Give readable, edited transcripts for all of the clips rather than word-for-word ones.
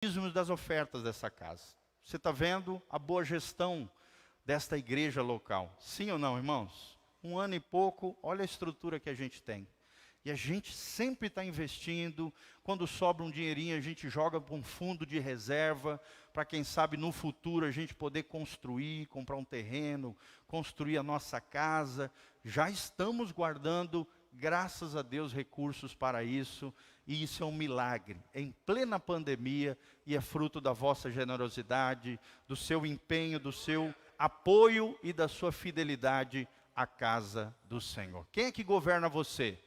dízimos das ofertas dessa casa. Você está vendo a boa gestão desta igreja local. Sim ou não, irmãos? 1 ano e pouco, olha a estrutura que a gente tem. E a gente sempre está investindo. Quando sobra um dinheirinho, a gente joga para um fundo de reserva, para quem sabe no futuro a gente poder construir, comprar um terreno, construir a nossa casa. Já estamos guardando, graças a Deus, recursos para isso. E isso é um milagre, em plena pandemia, e é fruto da vossa generosidade, do seu empenho, do seu apoio e da sua fidelidade à casa do Senhor. Quem é que governa você?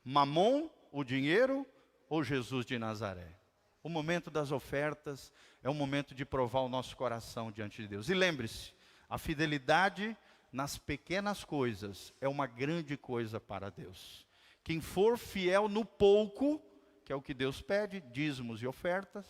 Mamon, o dinheiro, ou Jesus de Nazaré? O momento das ofertas é um momento de provar o nosso coração diante de Deus. E lembre-se, a fidelidade nas pequenas coisas é uma grande coisa para Deus. Quem for fiel no pouco, que é o que Deus pede, dízimos e ofertas,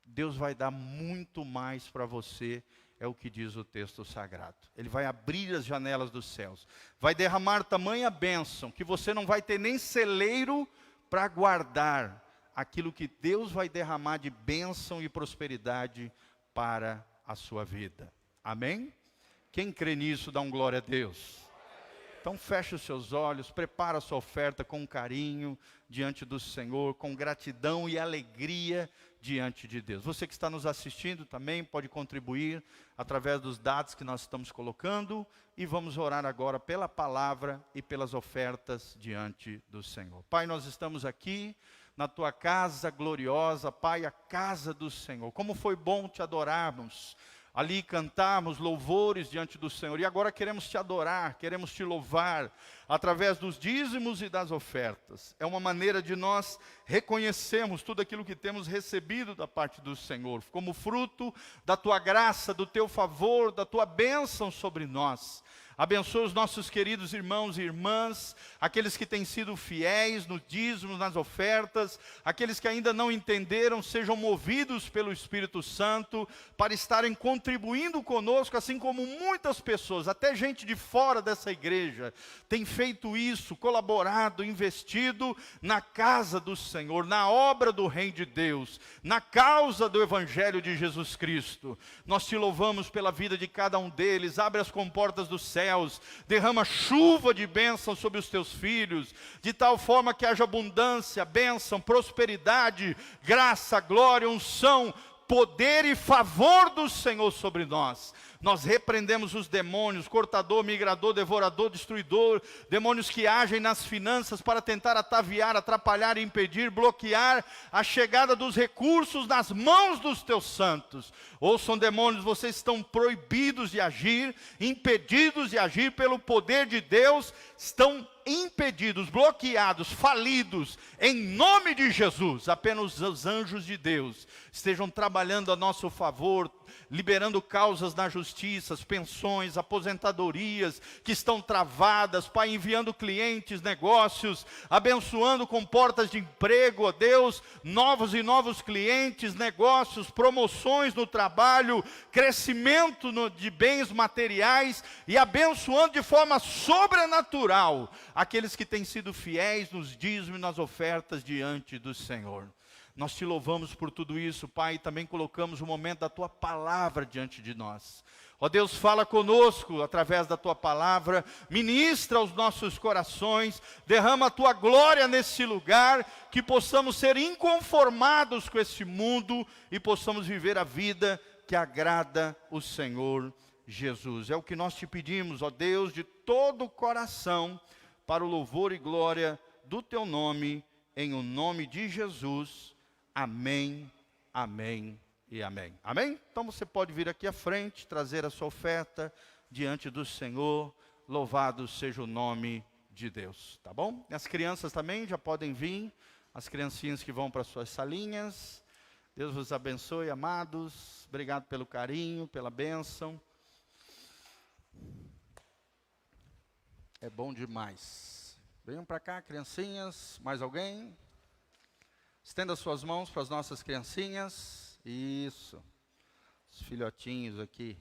Deus vai dar muito mais para você, é o que diz o texto sagrado. Ele vai abrir as janelas dos céus, vai derramar tamanha bênção, que você não vai ter nem celeiro para guardar aquilo que Deus vai derramar de bênção e prosperidade para a sua vida. Amém? Quem crê nisso, dá um glória a Deus. Então feche os seus olhos, prepara a sua oferta com carinho diante do Senhor, com gratidão e alegria diante de Deus. Você que está nos assistindo também pode contribuir através dos dados que nós estamos colocando, e vamos orar agora pela palavra e pelas ofertas diante do Senhor. Pai, nós estamos aqui na tua casa gloriosa, Pai, a casa do Senhor. Como foi bom te adorarmos, ali cantarmos louvores diante do Senhor. E agora queremos te adorar, queremos te louvar, através dos dízimos e das ofertas. É uma maneira de nós reconhecermos tudo aquilo que temos recebido da parte do Senhor, como fruto da tua graça, do teu favor, da tua bênção sobre nós. Abençoa os nossos queridos irmãos e irmãs, aqueles que têm sido fiéis nos dízimos, nas ofertas, aqueles que ainda não entenderam, sejam movidos pelo Espírito Santo para estarem contribuindo conosco, assim como muitas pessoas, até gente de fora dessa igreja, tem feito isso, colaborado, investido na casa do Senhor, na obra do Reino de Deus, na causa do Evangelho de Jesus Cristo. Nós te louvamos pela vida de cada um deles. Abre as comportas do céu, derrama chuva de bênção sobre os teus filhos, de tal forma que haja abundância, bênção, prosperidade, graça, glória, unção, poder e favor do Senhor sobre nós. Nós repreendemos os demônios, cortador, migrador, devorador, destruidor, demônios que agem nas finanças para tentar ataviar, atrapalhar, impedir, bloquear a chegada dos recursos nas mãos dos teus santos. Ouçam, demônios, vocês estão proibidos de agir, impedidos de agir pelo poder de Deus, estão impedidos, bloqueados, falidos, em nome de Jesus. Apenas os anjos de Deus estejam trabalhando a nosso favor, liberando causas na justiça, pensões, aposentadorias que estão travadas, Pai, enviando clientes, negócios, abençoando com portas de emprego, ó Deus, novos e novos clientes, negócios, promoções no trabalho, crescimento de bens materiais, e abençoando de forma sobrenatural aqueles que têm sido fiéis nos dízimos e nas ofertas diante do Senhor. Nós te louvamos por tudo isso, Pai, e também colocamos o momento da Tua Palavra diante de nós. Ó Deus, fala conosco através da Tua Palavra, ministra aos nossos corações, derrama a Tua glória nesse lugar, que possamos ser inconformados com esse mundo e possamos viver a vida que agrada o Senhor Jesus. É o que nós te pedimos, ó Deus, de todo o coração, para o louvor e glória do Teu nome, em o nome de Jesus. Amém, amém e amém. Amém? Então você pode vir aqui à frente, trazer a sua oferta diante do Senhor. Louvado seja o nome de Deus, tá bom? E as crianças também já podem vir, as criancinhas que vão para suas salinhas. Deus vos abençoe, amados. Obrigado pelo carinho, pela bênção. É bom demais. Venham para cá, criancinhas. Mais alguém? Estenda suas mãos para as nossas criancinhas. Isso. Os filhotinhos aqui.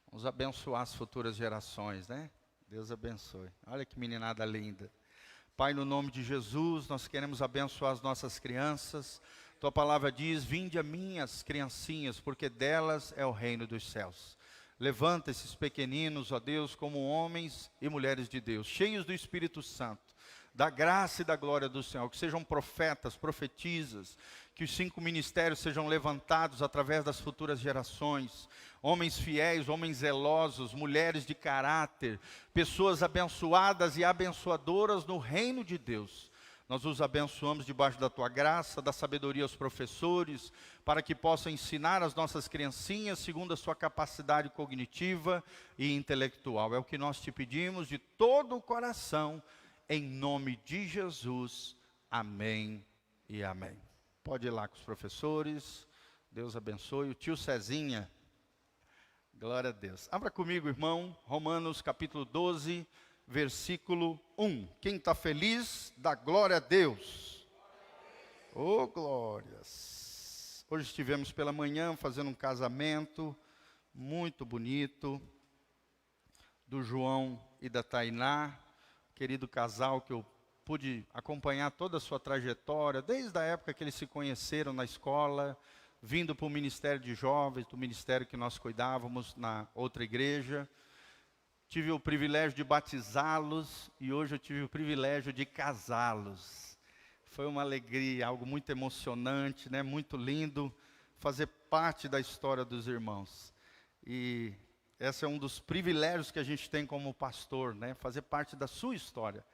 Vamos abençoar as futuras gerações, né? Deus abençoe. Olha que meninada linda. Pai, no nome de Jesus, nós queremos abençoar as nossas crianças. tua palavra diz: vinde a mim as criancinhas, porque delas é o reino dos céus. Levanta esses pequeninos, ó Deus, como homens e mulheres de Deus, cheios do Espírito Santo, da graça e da glória do Senhor, que sejam profetas, profetisas, que os 5 ministérios sejam levantados através das futuras gerações, homens fiéis, homens zelosos, mulheres de caráter, pessoas abençoadas e abençoadoras no reino de Deus. Nós os abençoamos debaixo da tua graça, da sabedoria aos professores, para que possam ensinar as nossas criancinhas segundo a sua capacidade cognitiva e intelectual. É o que nós te pedimos de todo o coração, em nome de Jesus. Amém e amém. Pode ir lá com os professores. Deus abençoe. O tio Cezinha. Glória a Deus. Abra comigo, irmão, Romanos capítulo 12, versículo 1. Quem está feliz, dá glória a Deus. Oh, glórias. Hoje estivemos pela manhã fazendo um casamento muito bonito do João e da Tainá, querido casal que eu pude acompanhar toda a sua trajetória, desde a época que eles se conheceram na escola, vindo para o Ministério de Jovens, do ministério que nós cuidávamos na outra igreja. Tive o privilégio de batizá-los e hoje eu tive o privilégio de casá-los. Foi uma alegria, algo muito emocionante, né? Muito lindo fazer parte da história dos irmãos. E esse é um dos privilégios que a gente tem como pastor, né? Fazer parte da sua história.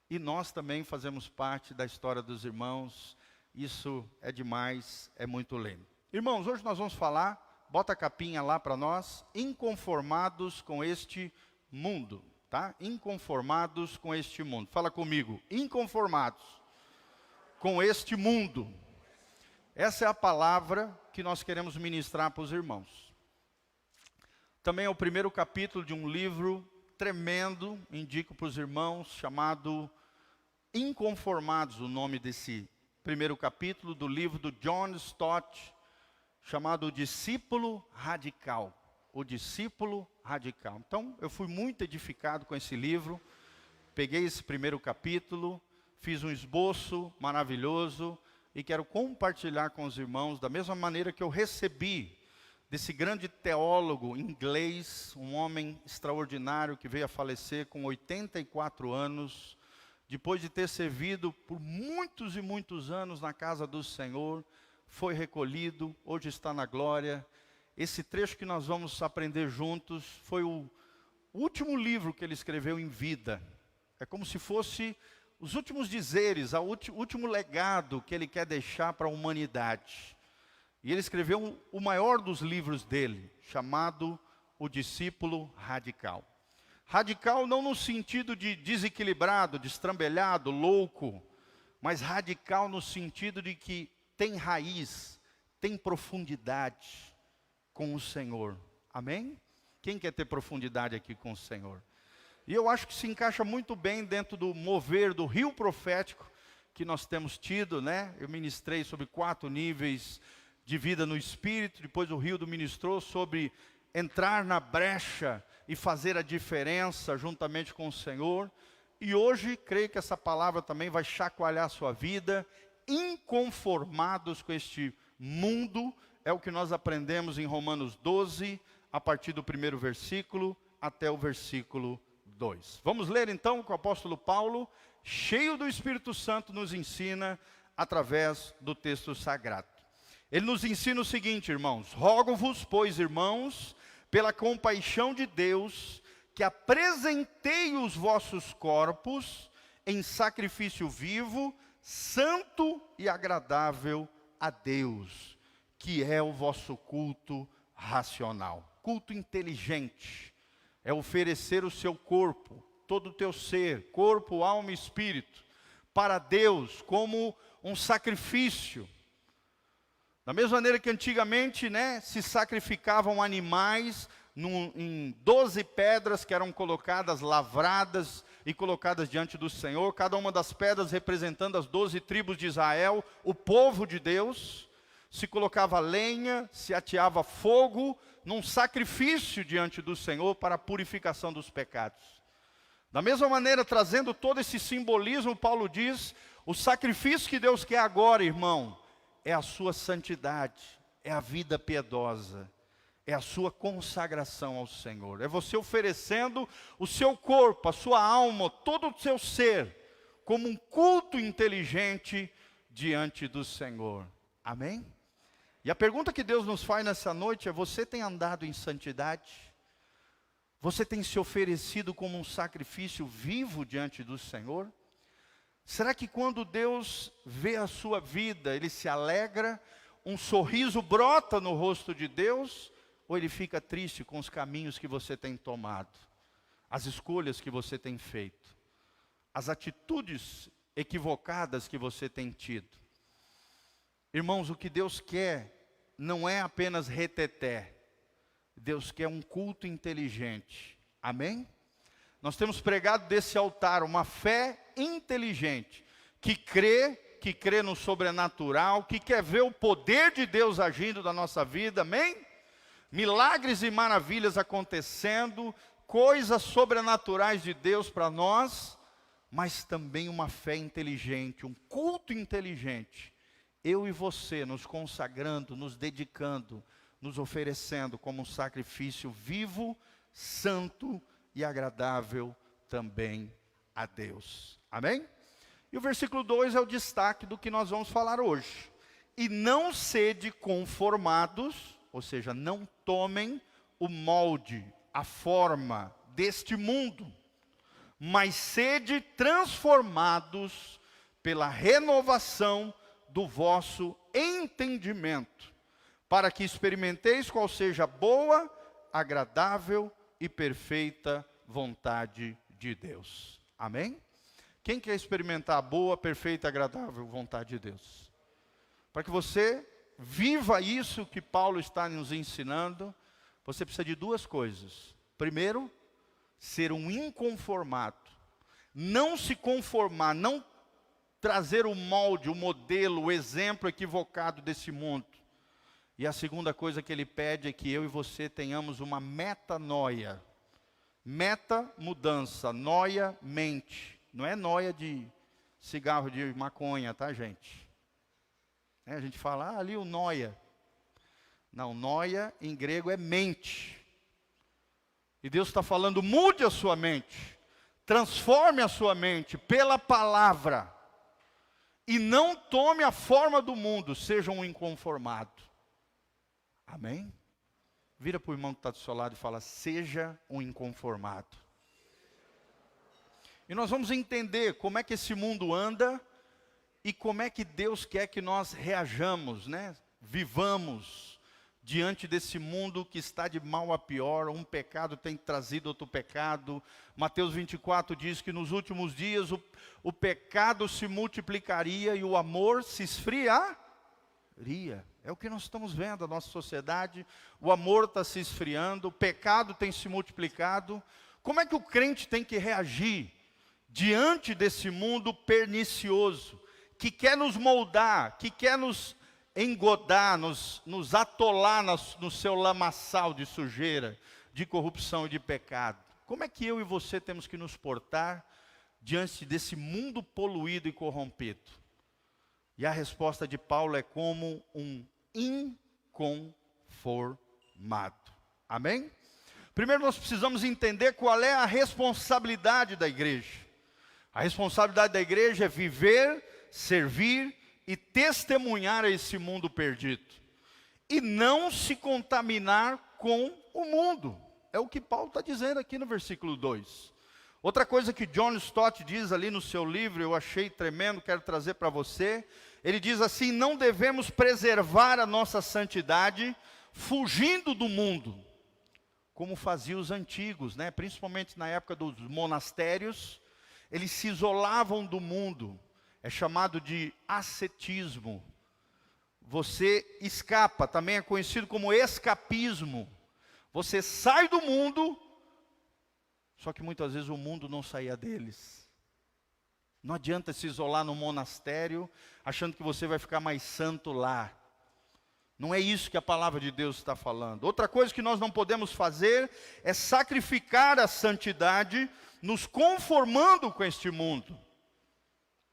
E nós também fazemos parte da história dos irmãos. Isso é demais, é muito lindo. Irmãos, hoje nós vamos falar, bota a capinha lá para nós, inconformados com este mundo, tá? Inconformados com este mundo. Fala comigo, inconformados com este mundo. Essa é a palavra que nós queremos ministrar para os irmãos. Também é o primeiro capítulo de um livro tremendo, indico para os irmãos, chamado Inconformados, o nome desse primeiro capítulo do livro do John Stott, chamado O Discípulo Radical. O Discípulo Radical. Então, eu fui muito edificado com esse livro, peguei esse primeiro capítulo, fiz um esboço maravilhoso e quero compartilhar com os irmãos da mesma maneira que eu recebi desse grande teólogo inglês, um homem extraordinário que veio a falecer com 84 anos, depois de ter servido por muitos e muitos anos na casa do Senhor, foi recolhido, hoje está na glória. Esse trecho que nós vamos aprender juntos foi o último livro que ele escreveu em vida. É como se fosse os últimos dizeres, o último legado que ele quer deixar para a humanidade. E ele escreveu o maior dos livros dele, chamado O Discípulo Radical. Radical não no sentido de desequilibrado, destrambelhado, louco, mas radical no sentido de que tem raiz, tem profundidade com o Senhor. Amém? Quem quer ter profundidade aqui com o Senhor? E eu acho que se encaixa muito bem dentro do mover do rio profético que nós temos tido, né? Eu ministrei sobre 4 níveis de vida no Espírito, depois o Rildo ministrou sobre entrar na brecha e fazer a diferença juntamente com o Senhor. E hoje, creio que essa palavra também vai chacoalhar a sua vida. Inconformados com este mundo, é o que nós aprendemos em Romanos 12, a partir do primeiro versículo até o versículo 2. Vamos ler então o que o apóstolo Paulo, cheio do Espírito Santo, nos ensina através do texto sagrado. Ele nos ensina o seguinte, irmãos: rogo-vos, pois, irmãos, pela compaixão de Deus, que apresentei os vossos corpos em sacrifício vivo, santo e agradável a Deus, que é o vosso culto racional. Culto inteligente é oferecer o seu corpo, todo o teu ser, corpo, alma e espírito, para Deus como um sacrifício. Da mesma maneira que antigamente, né, se sacrificavam animais em 12 pedras que eram colocadas, lavradas e colocadas diante do Senhor, cada uma das pedras representando as 12 tribos de Israel, o povo de Deus. Se colocava lenha, se ateava fogo, num sacrifício diante do Senhor para a purificação dos pecados. Da mesma maneira, trazendo todo esse simbolismo, Paulo diz, o sacrifício que Deus quer agora, irmão, é a sua santidade, é a vida piedosa, é a sua consagração ao Senhor. É você oferecendo o seu corpo, a sua alma, todo o seu ser, como um culto inteligente diante do Senhor. Amém? E a pergunta que Deus nos faz nessa noite é: você tem andado em santidade? Você tem se oferecido como um sacrifício vivo diante do Senhor? Será que quando Deus vê a sua vida, Ele se alegra, um sorriso brota no rosto de Deus? Ou Ele fica triste com os caminhos que você tem tomado, as escolhas que você tem feito, as atitudes equivocadas que você tem tido? Irmãos, o que Deus quer não é apenas reteté. Deus quer um culto inteligente. Amém? Nós temos pregado desse altar uma fé inteligente, que crê no sobrenatural, que quer ver o poder de Deus agindo na nossa vida. Amém? Milagres e maravilhas acontecendo, coisas sobrenaturais de Deus para nós, mas também uma fé inteligente, um culto inteligente. Eu e você nos consagrando, nos dedicando, nos oferecendo como um sacrifício vivo, santo e agradável também a Deus. Amém? E o versículo 2 é o destaque do que nós vamos falar hoje. E não sede conformados, ou seja, não tomem o molde, a forma deste mundo, mas sede transformados pela renovação do vosso entendimento, para que experimenteis qual seja a boa, agradável e perfeita vontade de Deus. Amém? Quem quer experimentar a boa, perfeita e agradável vontade de Deus? Para que você viva isso que Paulo está nos ensinando, você precisa de duas coisas. Primeiro, ser um inconformado. Não se conformar, não trazer o molde, o modelo, o exemplo equivocado desse mundo. E a segunda coisa que ele pede é que eu e você tenhamos uma metanoia. Meta, mudança, noia, mente. Não é noia de cigarro de maconha, tá, gente? A gente fala, ali o noia. Não, noia em grego é mente. E Deus está falando, mude a sua mente. Transforme a sua mente pela palavra. E não tome a forma do mundo, seja um inconformado. Amém? Vira para o irmão que está do seu lado e fala, seja um inconformado. E nós vamos entender como é que esse mundo anda e como é que Deus quer que nós reajamos, né? Vivamos diante desse mundo que está de mal a pior. Um pecado tem trazido outro pecado. Mateus 24 diz que nos últimos dias o pecado se multiplicaria e o amor se esfriaria. É o que nós estamos vendo na nossa sociedade. O amor está se esfriando, o pecado tem se multiplicado. Como é que o crente tem que reagir diante desse mundo pernicioso, que quer nos moldar, que quer nos engodar, nos atolar no seu lamaçal de sujeira, de corrupção e de pecado? Como é que eu e você temos que nos portar diante desse mundo poluído e corrompido? E a resposta de Paulo é como um inconformado. Amém? Primeiro nós precisamos entender qual é a responsabilidade da igreja. A responsabilidade da igreja é viver, servir e testemunhar a esse mundo perdido. E não se contaminar com o mundo. É o que Paulo está dizendo aqui no versículo 2. Outra coisa que John Stott diz ali no seu livro, eu achei tremendo, quero trazer para você. Ele diz assim, não devemos preservar a nossa santidade fugindo do mundo, como faziam os antigos, né? Principalmente na época dos monastérios, eles se isolavam do mundo. É chamado de ascetismo. Você escapa, também é conhecido como escapismo. Você sai do mundo, só que muitas vezes o mundo não saía deles. Não adianta se isolar no monastério, achando que você vai ficar mais santo lá. Não é isso que a palavra de Deus está falando. Outra coisa que nós não podemos fazer é sacrificar a santidade, nos conformando com este mundo.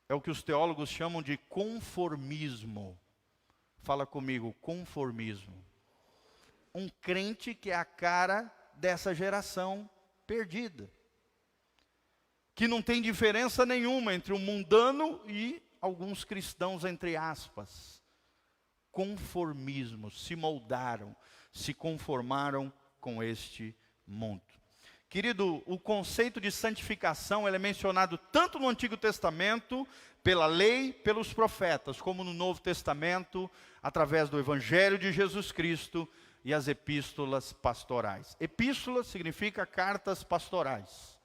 É o que os teólogos chamam de conformismo. Fala comigo, conformismo. Um crente que é a cara dessa geração perdida. Que não tem diferença nenhuma entre o mundano e alguns cristãos, entre aspas. Conformismo, se moldaram, se conformaram com este mundo. Querido, o conceito de santificação ele é mencionado tanto no Antigo Testamento, pela lei, pelos profetas, como no Novo Testamento, através do Evangelho de Jesus Cristo e as epístolas pastorais. Epístola significa cartas pastorais.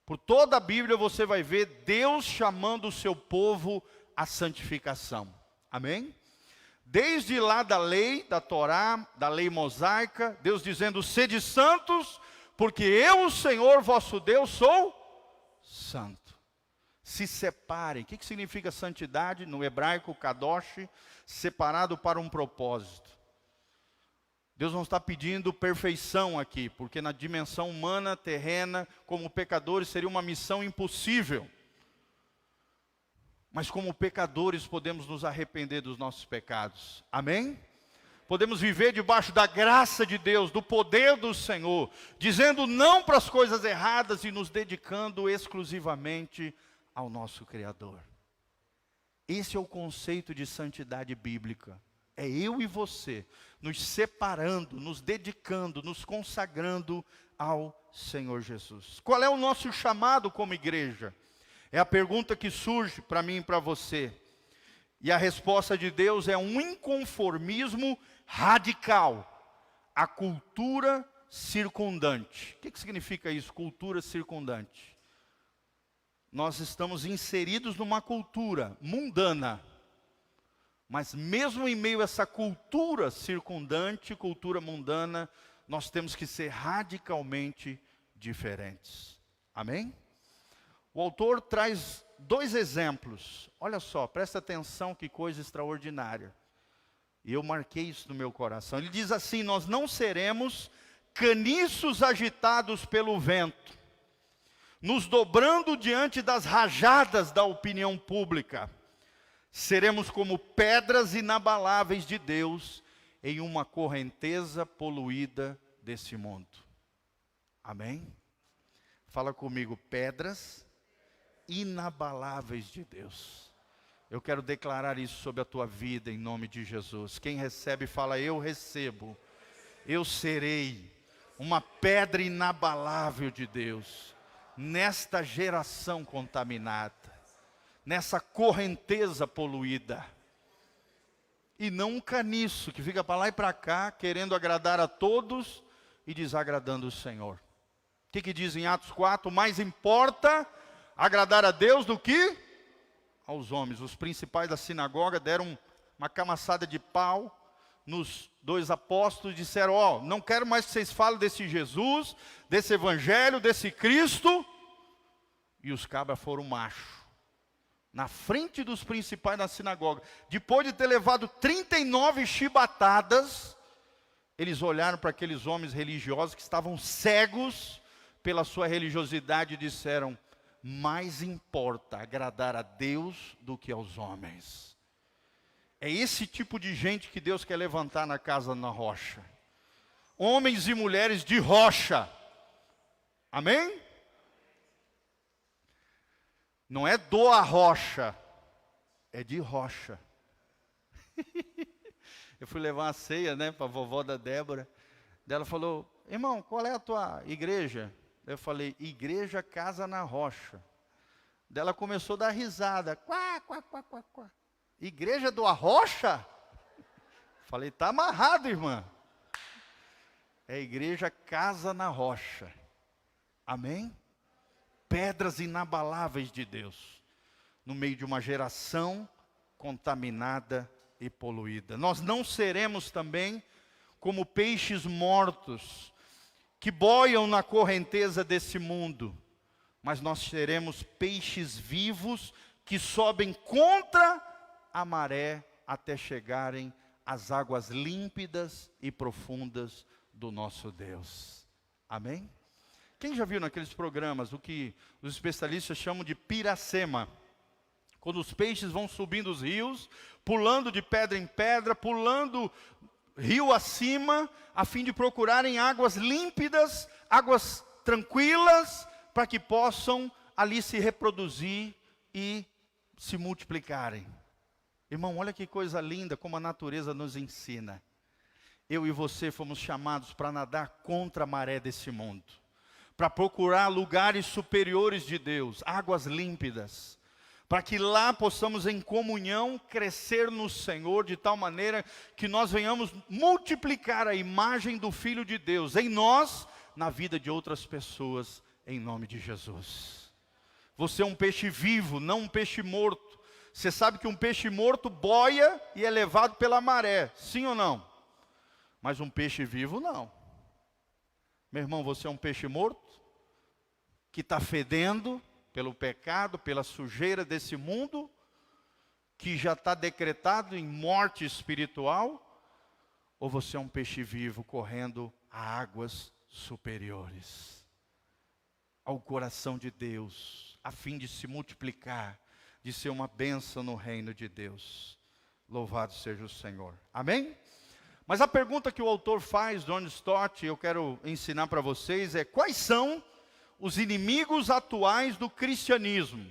Por toda a Bíblia você vai ver Deus chamando o seu povo à santificação. Amém? Desde lá da lei, da Torá, da lei mosaica, Deus dizendo, sede santos, porque eu, o Senhor vosso Deus, sou santo. Se separem. O que significa santidade? No hebraico, kadosh, separado para um propósito. Deus não está pedindo perfeição aqui, porque na dimensão humana, terrena, como pecadores, seria uma missão impossível. Mas como pecadores podemos nos arrepender dos nossos pecados. Amém? Podemos viver debaixo da graça de Deus, do poder do Senhor, dizendo não para as coisas erradas e nos dedicando exclusivamente ao nosso Criador. Esse é o conceito de santidade bíblica. É eu e você, nos separando, nos dedicando, nos consagrando ao Senhor Jesus. Qual é o nosso chamado como igreja? É a pergunta que surge para mim e para você. E a resposta de Deus é um inconformismo radical à cultura circundante. O que significa isso, cultura circundante? Nós estamos inseridos numa cultura mundana. Mas mesmo em meio a essa cultura circundante, cultura mundana, nós temos que ser radicalmente diferentes. Amém? O autor traz 2 exemplos. Olha só, presta atenção que coisa extraordinária. E eu marquei isso no meu coração. Ele diz assim, nós não seremos caniços agitados pelo vento, nos dobrando diante das rajadas da opinião pública. Seremos como pedras inabaláveis de Deus em uma correnteza poluída desse mundo. Amém? Fala comigo, pedras inabaláveis de Deus. Eu quero declarar isso sobre a tua vida em nome de Jesus. Quem recebe fala, eu recebo. Eu serei uma pedra inabalável de Deus nesta geração contaminada, nessa correnteza poluída. E não um caniço que fica para lá e para cá, querendo agradar a todos e desagradando o Senhor. O que diz em Atos 4? Mais importa agradar a Deus do que aos homens. Os principais da sinagoga deram uma camaçada de pau nos 2 apóstolos, disseram, não quero mais que vocês falem desse Jesus, desse evangelho, desse Cristo. E os cabras foram machos, na frente dos principais da sinagoga. Depois de ter levado 39 chibatadas, eles olharam para aqueles homens religiosos que estavam cegos pela sua religiosidade e disseram, mais importa agradar a Deus do que aos homens. É esse tipo de gente que Deus quer levantar na casa na rocha. Homens e mulheres de rocha. Amém? Não é do arrocha, é de rocha. Eu fui levar uma ceia, para a vovó da Débora. Ela falou, irmão, qual é a tua igreja? Eu falei, Igreja Casa na Rocha. Ela começou a dar risada. Quá, quá, quá, quá, quá. Igreja do Arrocha? Falei, está amarrado, irmã. É Igreja Casa na Rocha. Amém? Pedras inabaláveis de Deus, no meio de uma geração contaminada e poluída. Nós não seremos também como peixes mortos, que boiam na correnteza desse mundo, mas nós seremos peixes vivos, que sobem contra a maré, até chegarem às águas límpidas e profundas do nosso Deus. Amém? Quem já viu naqueles programas o que os especialistas chamam de piracema? Quando os peixes vão subindo os rios, pulando de pedra em pedra, pulando rio acima, a fim de procurarem águas límpidas, águas tranquilas, para que possam ali se reproduzir e se multiplicarem. Irmão, olha que coisa linda como a natureza nos ensina. Eu e você fomos chamados para nadar contra a maré desse mundo, para procurar lugares superiores de Deus, águas límpidas, para que lá possamos em comunhão crescer no Senhor, de tal maneira que nós venhamos multiplicar a imagem do Filho de Deus em nós, na vida de outras pessoas, em nome de Jesus. Você é um peixe vivo, não um peixe morto. Você sabe que um peixe morto boia e é levado pela maré, sim ou não? Mas um peixe vivo não. Meu irmão, você é um peixe morto, que está fedendo pelo pecado, pela sujeira desse mundo, que já está decretado em morte espiritual, ou você é um peixe vivo correndo a águas superiores, ao coração de Deus, a fim de se multiplicar, de ser uma bênção no reino de Deus. Louvado seja o Senhor. Amém? Mas a pergunta que o autor faz, John Stott, eu quero ensinar para vocês é: quais são os inimigos atuais do cristianismo?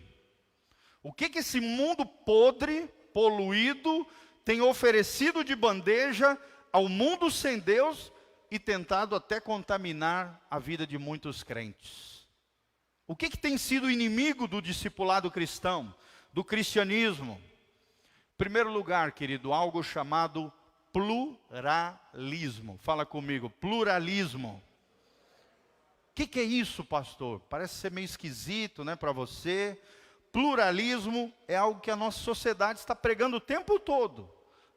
O que esse mundo podre, poluído, tem oferecido de bandeja ao mundo sem Deus e tentado até contaminar a vida de muitos crentes? O que tem sido o inimigo do discipulado cristão, do cristianismo? Em primeiro lugar, querido, algo chamado pluralismo. Fala comigo, pluralismo. O que é isso, pastor? Parece ser meio esquisito, né, para você. Pluralismo é algo que a nossa sociedade está pregando o tempo todo.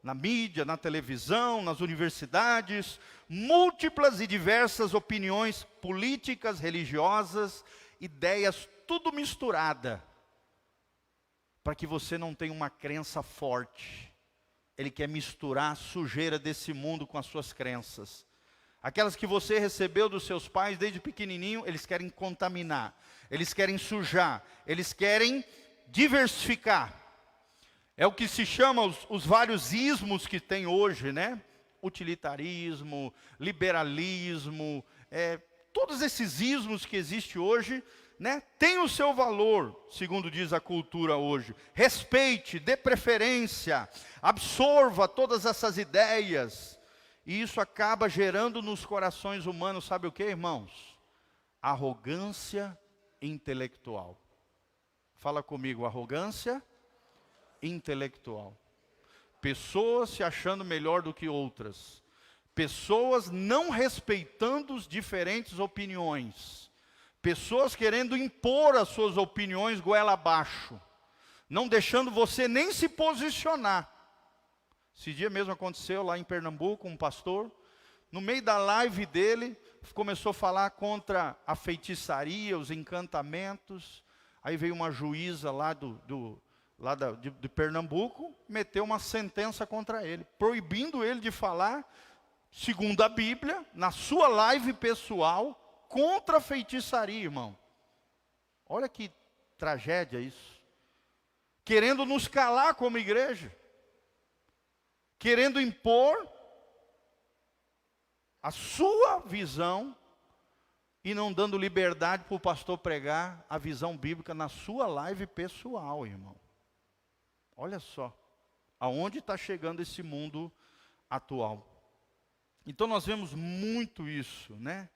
Na mídia, na televisão, nas universidades. Múltiplas e diversas opiniões políticas, religiosas, ideias, tudo misturada. Para que você não tenha uma crença forte. Ele quer misturar a sujeira desse mundo com as suas crenças. Aquelas que você recebeu dos seus pais desde pequenininho, eles querem contaminar, eles querem sujar, eles querem diversificar. É o que se chama os vários ismos que tem hoje, né? Utilitarismo, liberalismo, todos esses ismos que existem hoje, né? Tem o seu valor, segundo diz a cultura hoje. Respeite, dê preferência, absorva todas essas ideias. E isso acaba gerando nos corações humanos, sabe o que, irmãos? Arrogância intelectual. Fala comigo, arrogância intelectual. Pessoas se achando melhor do que outras. Pessoas não respeitando as diferentes opiniões. Pessoas querendo impor as suas opiniões goela abaixo. Não deixando você nem se posicionar. Esse dia mesmo aconteceu lá em Pernambuco, um pastor, no meio da live dele, começou a falar contra a feitiçaria, os encantamentos. Aí veio uma juíza lá de Pernambuco, meteu uma sentença contra ele, proibindo ele de falar, segundo a Bíblia, na sua live pessoal, contra a feitiçaria, irmão. Olha que tragédia isso. Querendo nos calar como igreja. Querendo impor a sua visão e não dando liberdade para o pastor pregar a visão bíblica na sua live pessoal, irmão. Olha só, aonde está chegando esse mundo atual. Então nós vemos muito isso, né?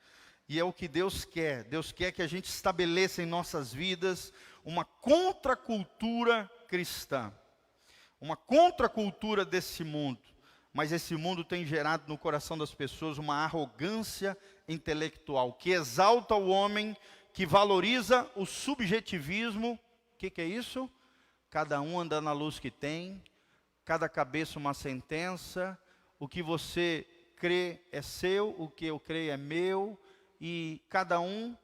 E é o que Deus quer. Deus quer que a gente estabeleça em nossas vidas uma contracultura cristã. Uma contracultura desse mundo. Mas esse mundo tem gerado no coração das pessoas uma arrogância intelectual, que exalta o homem, que valoriza o subjetivismo. O que é isso? Cada um anda na luz que tem, cada cabeça uma sentença, o que você crê é seu, o que eu creio é meu, e cada um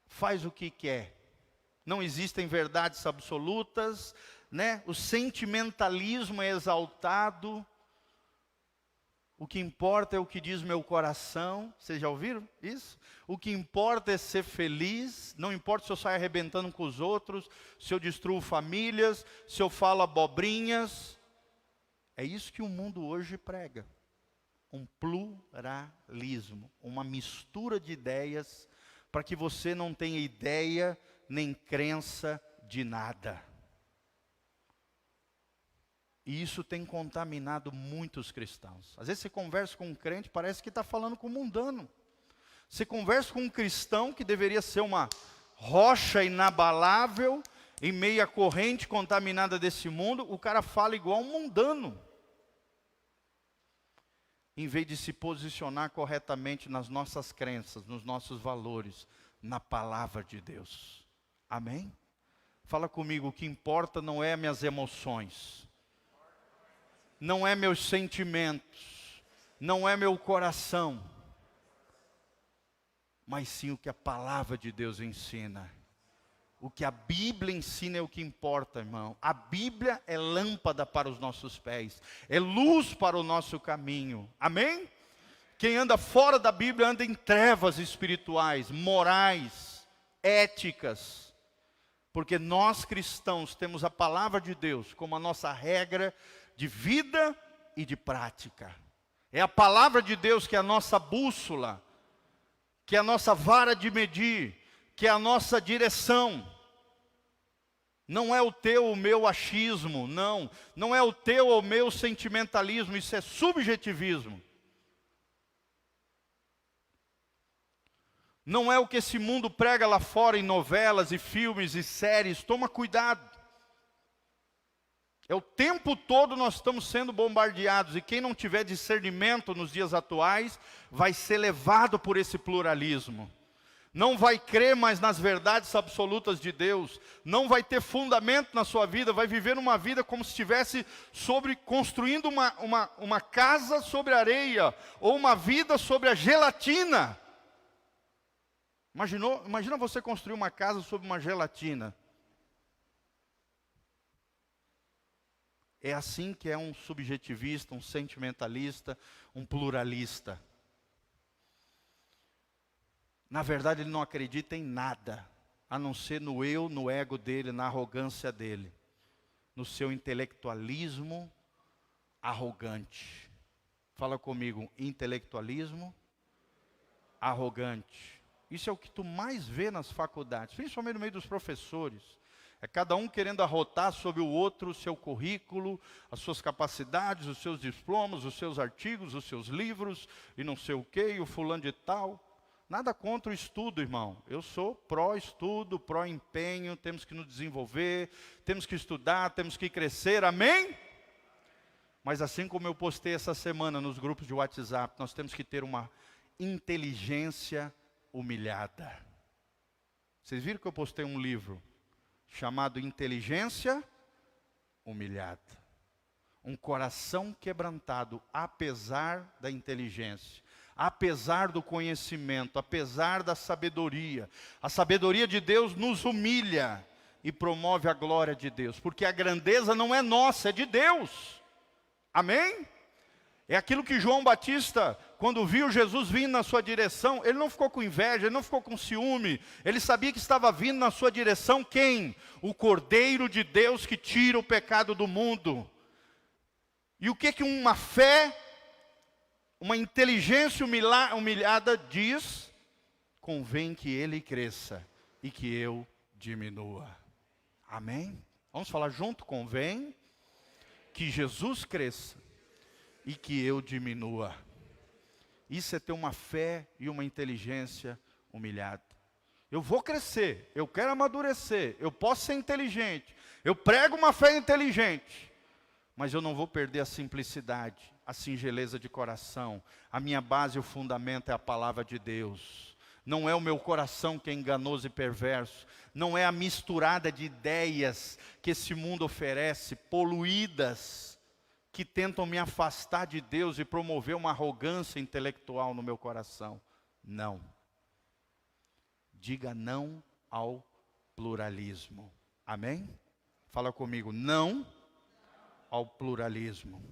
faz o que quer. Não existem verdades absolutas, né? O sentimentalismo é exaltado. O que importa é o que diz meu coração. Vocês já ouviram isso? O que importa é ser feliz. Não importa se eu saio arrebentando com os outros, se eu destruo famílias, se eu falo abobrinhas. É isso que o mundo hoje prega. Um pluralismo, uma mistura de ideias, para que você não tenha ideia nem crença de nada. E isso tem contaminado muitos cristãos. Às vezes você conversa com um crente, parece que está falando com um mundano. Você conversa com um cristão que deveria ser uma rocha inabalável, em meio à corrente contaminada desse mundo, o cara fala igual um mundano. Em vez de se posicionar corretamente nas nossas crenças, nos nossos valores, na palavra de Deus. Amém? Fala comigo, o que importa não é minhas emoções. Não é meus sentimentos, não é meu coração, mas sim o que a palavra de Deus ensina. O que a Bíblia ensina é o que importa, irmão. A Bíblia é lâmpada para os nossos pés, é luz para o nosso caminho. Amém? Quem anda fora da Bíblia anda em trevas espirituais, morais, éticas. Porque nós cristãos temos a palavra de Deus como a nossa regra de vida e de prática. É a palavra de Deus que é a nossa bússola, que é a nossa vara de medir, que é a nossa direção. Não é o teu ou o meu achismo, não. Não é o teu ou o meu sentimentalismo, isso é subjetivismo. Não é o que esse mundo prega lá fora em novelas e filmes e séries, toma cuidado. É o tempo todo nós estamos sendo bombardeados, e quem não tiver discernimento nos dias atuais, vai ser levado por esse pluralismo. Não vai crer mais nas verdades absolutas de Deus, não vai ter fundamento na sua vida, vai viver uma vida como se estivesse construindo uma casa sobre areia, ou uma vida sobre a gelatina. Imagina você construir uma casa sobre uma gelatina. É assim que é um subjetivista, um sentimentalista, um pluralista. Na verdade, ele não acredita em nada, a não ser no eu, no ego dele, na arrogância dele, no seu intelectualismo arrogante. Fala comigo, intelectualismo arrogante. Isso é o que tu mais vê nas faculdades, principalmente no meio dos professores. É cada um querendo arrotar sobre o outro o seu currículo, as suas capacidades, os seus diplomas, os seus artigos, os seus livros, e não sei o quê, e o fulano de tal. Nada contra o estudo, irmão. Eu sou pró-estudo, pró-empenho, temos que nos desenvolver, temos que estudar, temos que crescer, amém? Mas assim como eu postei essa semana nos grupos de WhatsApp, nós temos que ter uma inteligência humilhada. Vocês viram que eu postei um livro chamado Inteligência Humilhada. Um coração quebrantado, apesar da inteligência, apesar do conhecimento, apesar da sabedoria. A sabedoria de Deus nos humilha e promove a glória de Deus, porque a grandeza não é nossa, é de Deus. Amém? É aquilo que João Batista, quando viu Jesus vindo na sua direção, ele não ficou com inveja, ele não ficou com ciúme, ele sabia que estava vindo na sua direção quem? O Cordeiro de Deus que tira o pecado do mundo. E o que uma fé, uma inteligência humilhada diz? Convém que ele cresça e que eu diminua. Amém? Vamos falar junto? Convém que Jesus cresça e que eu diminua. Isso é ter uma fé e uma inteligência humilhada. Eu vou crescer, eu quero amadurecer, eu posso ser inteligente, eu prego uma fé inteligente, mas eu não vou perder a simplicidade, a singeleza de coração. A minha base e o fundamento é a palavra de Deus. Não é o meu coração que é enganoso e perverso, não é a misturada de ideias que esse mundo oferece, poluídas, que tentam me afastar de Deus e promover uma arrogância intelectual no meu coração. Não. Diga não ao pluralismo. Amém? Fala comigo, não ao pluralismo.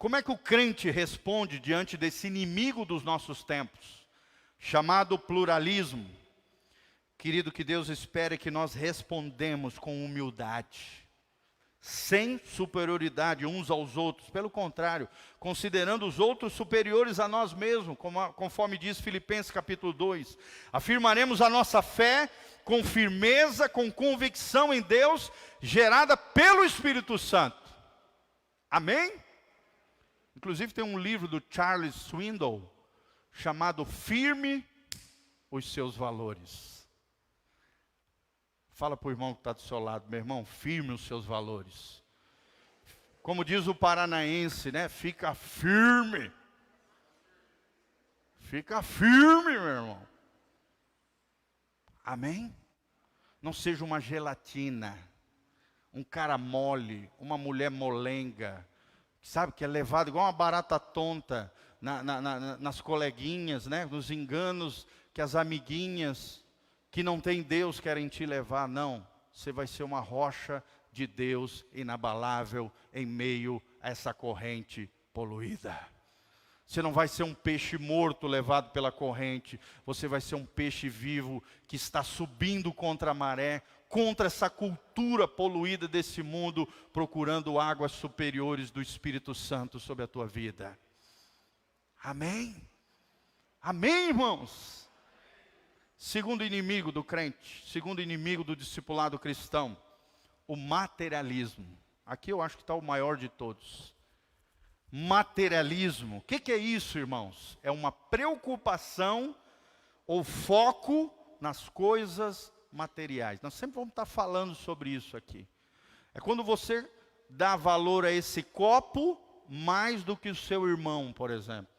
Como é que o crente responde diante desse inimigo dos nossos tempos, chamado pluralismo? Querido, que Deus espere que nós respondemos com humildade, sem superioridade uns aos outros, pelo contrário, considerando os outros superiores a nós mesmos, conforme diz Filipenses capítulo 2. Afirmaremos a nossa fé com firmeza, com convicção em Deus, gerada pelo Espírito Santo. Amém? Inclusive tem um livro do Charles Swindoll, chamado Firme os Seus Valores. Fala para o irmão que está do seu lado, meu irmão, firme os seus valores. Como diz o paranaense, né? Fica firme. Fica firme, meu irmão. Amém? Não seja uma gelatina, um cara mole, uma mulher molenga, sabe, que é levado igual uma barata tonta nas coleguinhas, né? Nos enganos que as amiguinhas que não tem Deus querem te levar. Não, você vai ser uma rocha de Deus inabalável em meio a essa corrente poluída. Você não vai ser um peixe morto levado pela corrente, você vai ser um peixe vivo que está subindo contra a maré, contra essa cultura poluída desse mundo, procurando águas superiores do Espírito Santo sobre a tua vida. Amém? Amém, irmãos? Segundo inimigo do crente, segundo inimigo do discipulado cristão, o materialismo. Aqui eu acho que está o maior de todos. Materialismo. O que é isso, irmãos? É uma preocupação ou foco nas coisas materiais. Nós sempre vamos estar falando sobre isso aqui. É quando você dá valor a esse copo mais do que o seu irmão, por exemplo.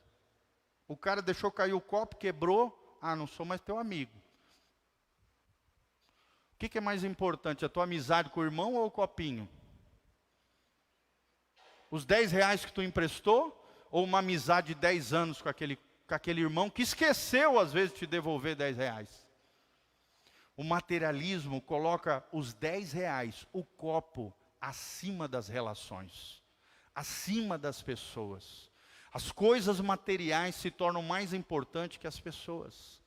O cara deixou cair o copo, quebrou. Ah, não sou mais teu amigo. O que é mais importante, a tua amizade com o irmão ou o copinho? Os 10 reais que tu emprestou, ou uma amizade de 10 anos com aquele irmão que esqueceu às vezes de te devolver 10 reais? O materialismo coloca os 10 reais, o copo, acima das relações, acima das pessoas. As coisas materiais se tornam mais importantes que as pessoas.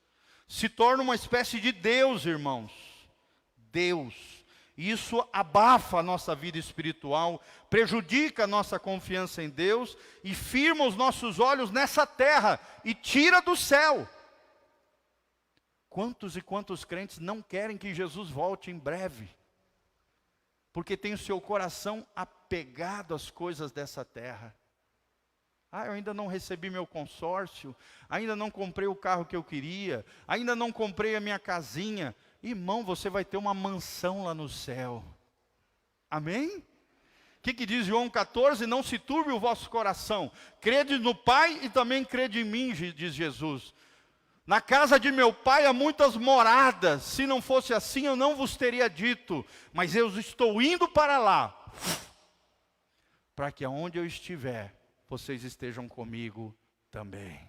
Se torna uma espécie de Deus, irmãos. Deus. Isso abafa a nossa vida espiritual, prejudica a nossa confiança em Deus e firma os nossos olhos nessa terra e tira do céu. Quantos e quantos crentes não querem que Jesus volte em breve? Porque tem o seu coração apegado às coisas dessa terra. Ah, eu ainda não recebi meu consórcio, ainda não comprei o carro que eu queria, ainda não comprei a minha casinha. Irmão, você vai ter uma mansão lá no céu. Amém? O que diz João 14? Não se turbe o vosso coração. Crede no Pai e também crede em mim, diz Jesus. Na casa de meu Pai há muitas moradas. Se não fosse assim, eu não vos teria dito. Mas eu estou indo para lá, para que aonde eu estiver, vocês estejam comigo também.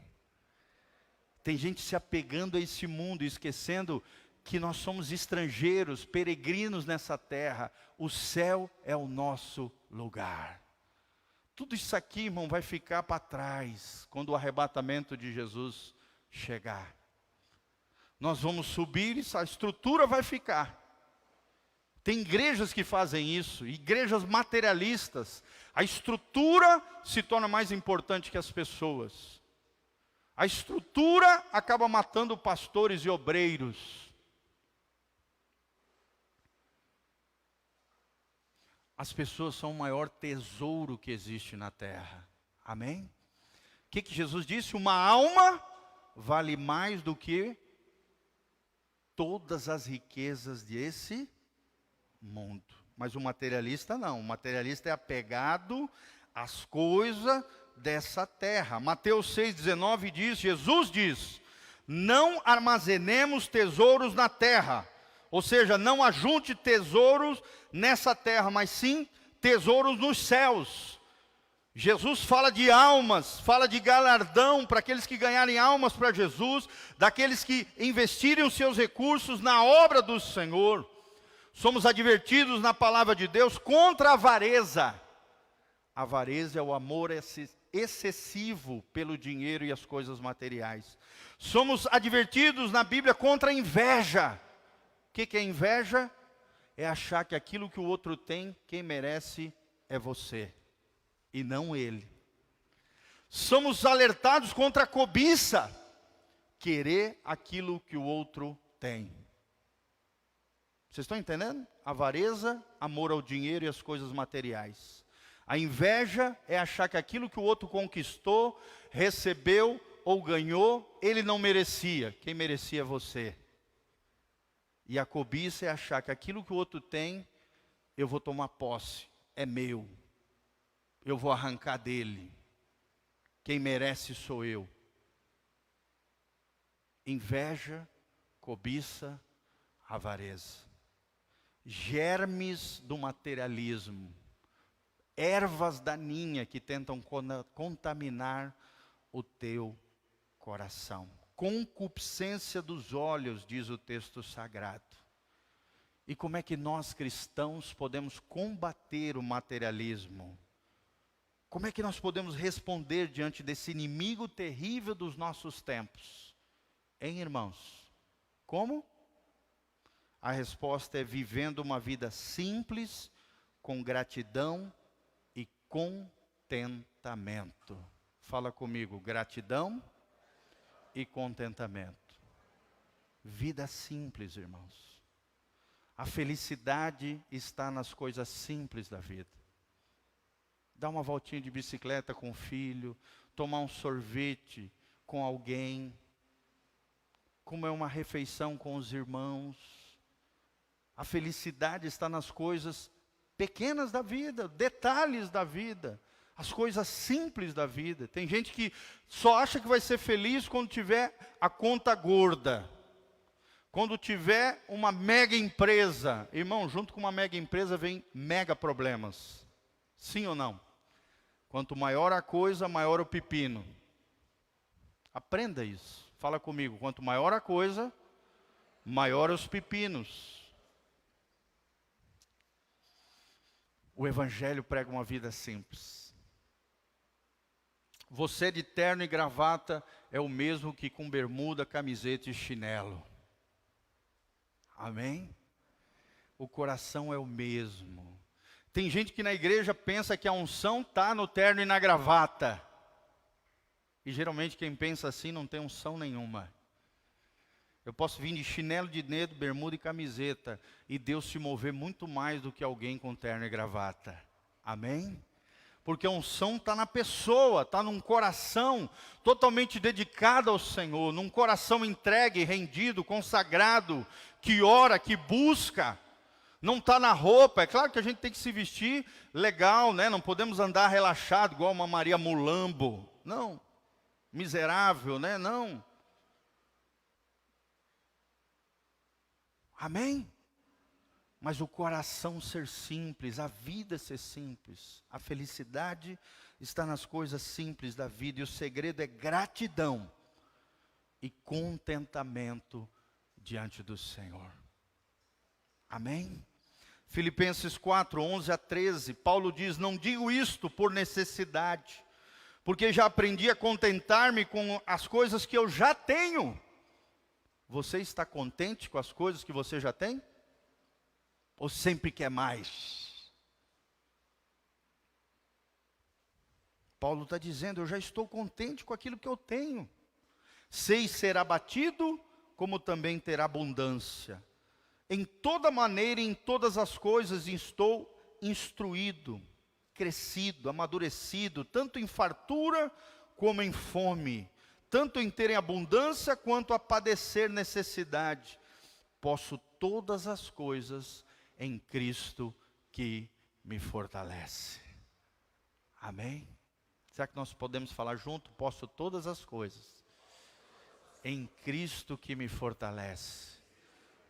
Tem gente se apegando a esse mundo, esquecendo que nós somos estrangeiros, peregrinos nessa terra. O céu é o nosso lugar. Tudo isso aqui, irmão, vai ficar para trás quando o arrebatamento de Jesus chegar. Nós vamos subir e a estrutura vai ficar. Tem igrejas que fazem isso, igrejas materialistas. A estrutura se torna mais importante que as pessoas. A estrutura acaba matando pastores e obreiros. As pessoas são o maior tesouro que existe na terra. Amém? O que Jesus disse? Uma alma vale mais do que todas as riquezas desse mundo. Mas o materialista não. O materialista é apegado às coisas dessa terra. Mateus 6,19 diz, Jesus diz, não armazenemos tesouros na terra. Ou seja, não ajunte tesouros nessa terra, mas sim tesouros nos céus. Jesus fala de almas, fala de galardão para aqueles que ganharem almas para Jesus, daqueles que investirem os seus recursos na obra do Senhor. Somos advertidos na palavra de Deus contra a avareza. A avareza é o amor excessivo pelo dinheiro e as coisas materiais. Somos advertidos na Bíblia contra a inveja. O que é inveja? É achar que aquilo que o outro tem, quem merece é você, e não ele. Somos alertados contra a cobiça, querer aquilo que o outro tem. Vocês estão entendendo? Avareza, amor ao dinheiro e às coisas materiais. A inveja é achar que aquilo que o outro conquistou, recebeu ou ganhou, ele não merecia. Quem merecia é você. E a cobiça é achar que aquilo que o outro tem, eu vou tomar posse, é meu. Eu vou arrancar dele. Quem merece sou eu. Inveja, cobiça, avareza. Germes do materialismo. Ervas daninhas que tentam contaminar o teu coração. Concupiscência dos olhos, diz o texto sagrado. E como é que nós cristãos podemos combater o materialismo? Como é que nós podemos responder diante desse inimigo terrível dos nossos tempos? Hein, irmãos? Como? A resposta é vivendo uma vida simples, com gratidão e contentamento. Fala comigo, gratidão e contentamento. Vida simples, irmãos. A felicidade está nas coisas simples da vida. Dar uma voltinha de bicicleta com o filho, tomar um sorvete com alguém, comer uma refeição com os irmãos. A felicidade está nas coisas pequenas da vida, detalhes da vida, as coisas simples da vida. Tem gente que só acha que vai ser feliz quando tiver a conta gorda, quando tiver uma mega empresa. Irmão, junto com uma mega empresa vem mega problemas. Sim ou não? Quanto maior a coisa, maior o pepino. Aprenda isso. Fala comigo. Quanto maior a coisa, maior os pepinos. O Evangelho prega uma vida simples. Você de terno e gravata é o mesmo que com bermuda, camiseta e chinelo. Amém? O coração é o mesmo. Tem gente que na igreja pensa que a unção está no terno e na gravata. E geralmente quem pensa assim não tem unção nenhuma. Eu posso vir de chinelo de dedo, bermuda e camiseta, e Deus se mover muito mais do que alguém com terno e gravata. Amém? Porque a unção está na pessoa, está num coração totalmente dedicado ao Senhor, num coração entregue, rendido, consagrado, que ora, que busca. Não está na roupa. É claro que a gente tem que se vestir legal, né? Não podemos andar relaxado igual uma Maria Mulambo. Não. Miserável, né? Não. Amém? Mas o coração ser simples, a vida ser simples. A felicidade está nas coisas simples da vida. E o segredo é gratidão e contentamento diante do Senhor. Amém? Filipenses 4, 11 a 13, Paulo diz, não digo isto por necessidade, porque já aprendi a contentar-me com as coisas que eu já tenho. Você está contente com as coisas que você já tem? Ou sempre quer mais? Paulo está dizendo, eu já estou contente com aquilo que eu tenho. Sei ser abatido, como também ter abundância. Em toda maneira e em todas as coisas estou instruído, crescido, amadurecido, tanto em fartura como em fome, tanto em ter em abundância quanto a padecer necessidade. Posso todas as coisas em Cristo que me fortalece. Amém? Será que nós podemos falar junto? Posso todas as coisas em Cristo que me fortalece.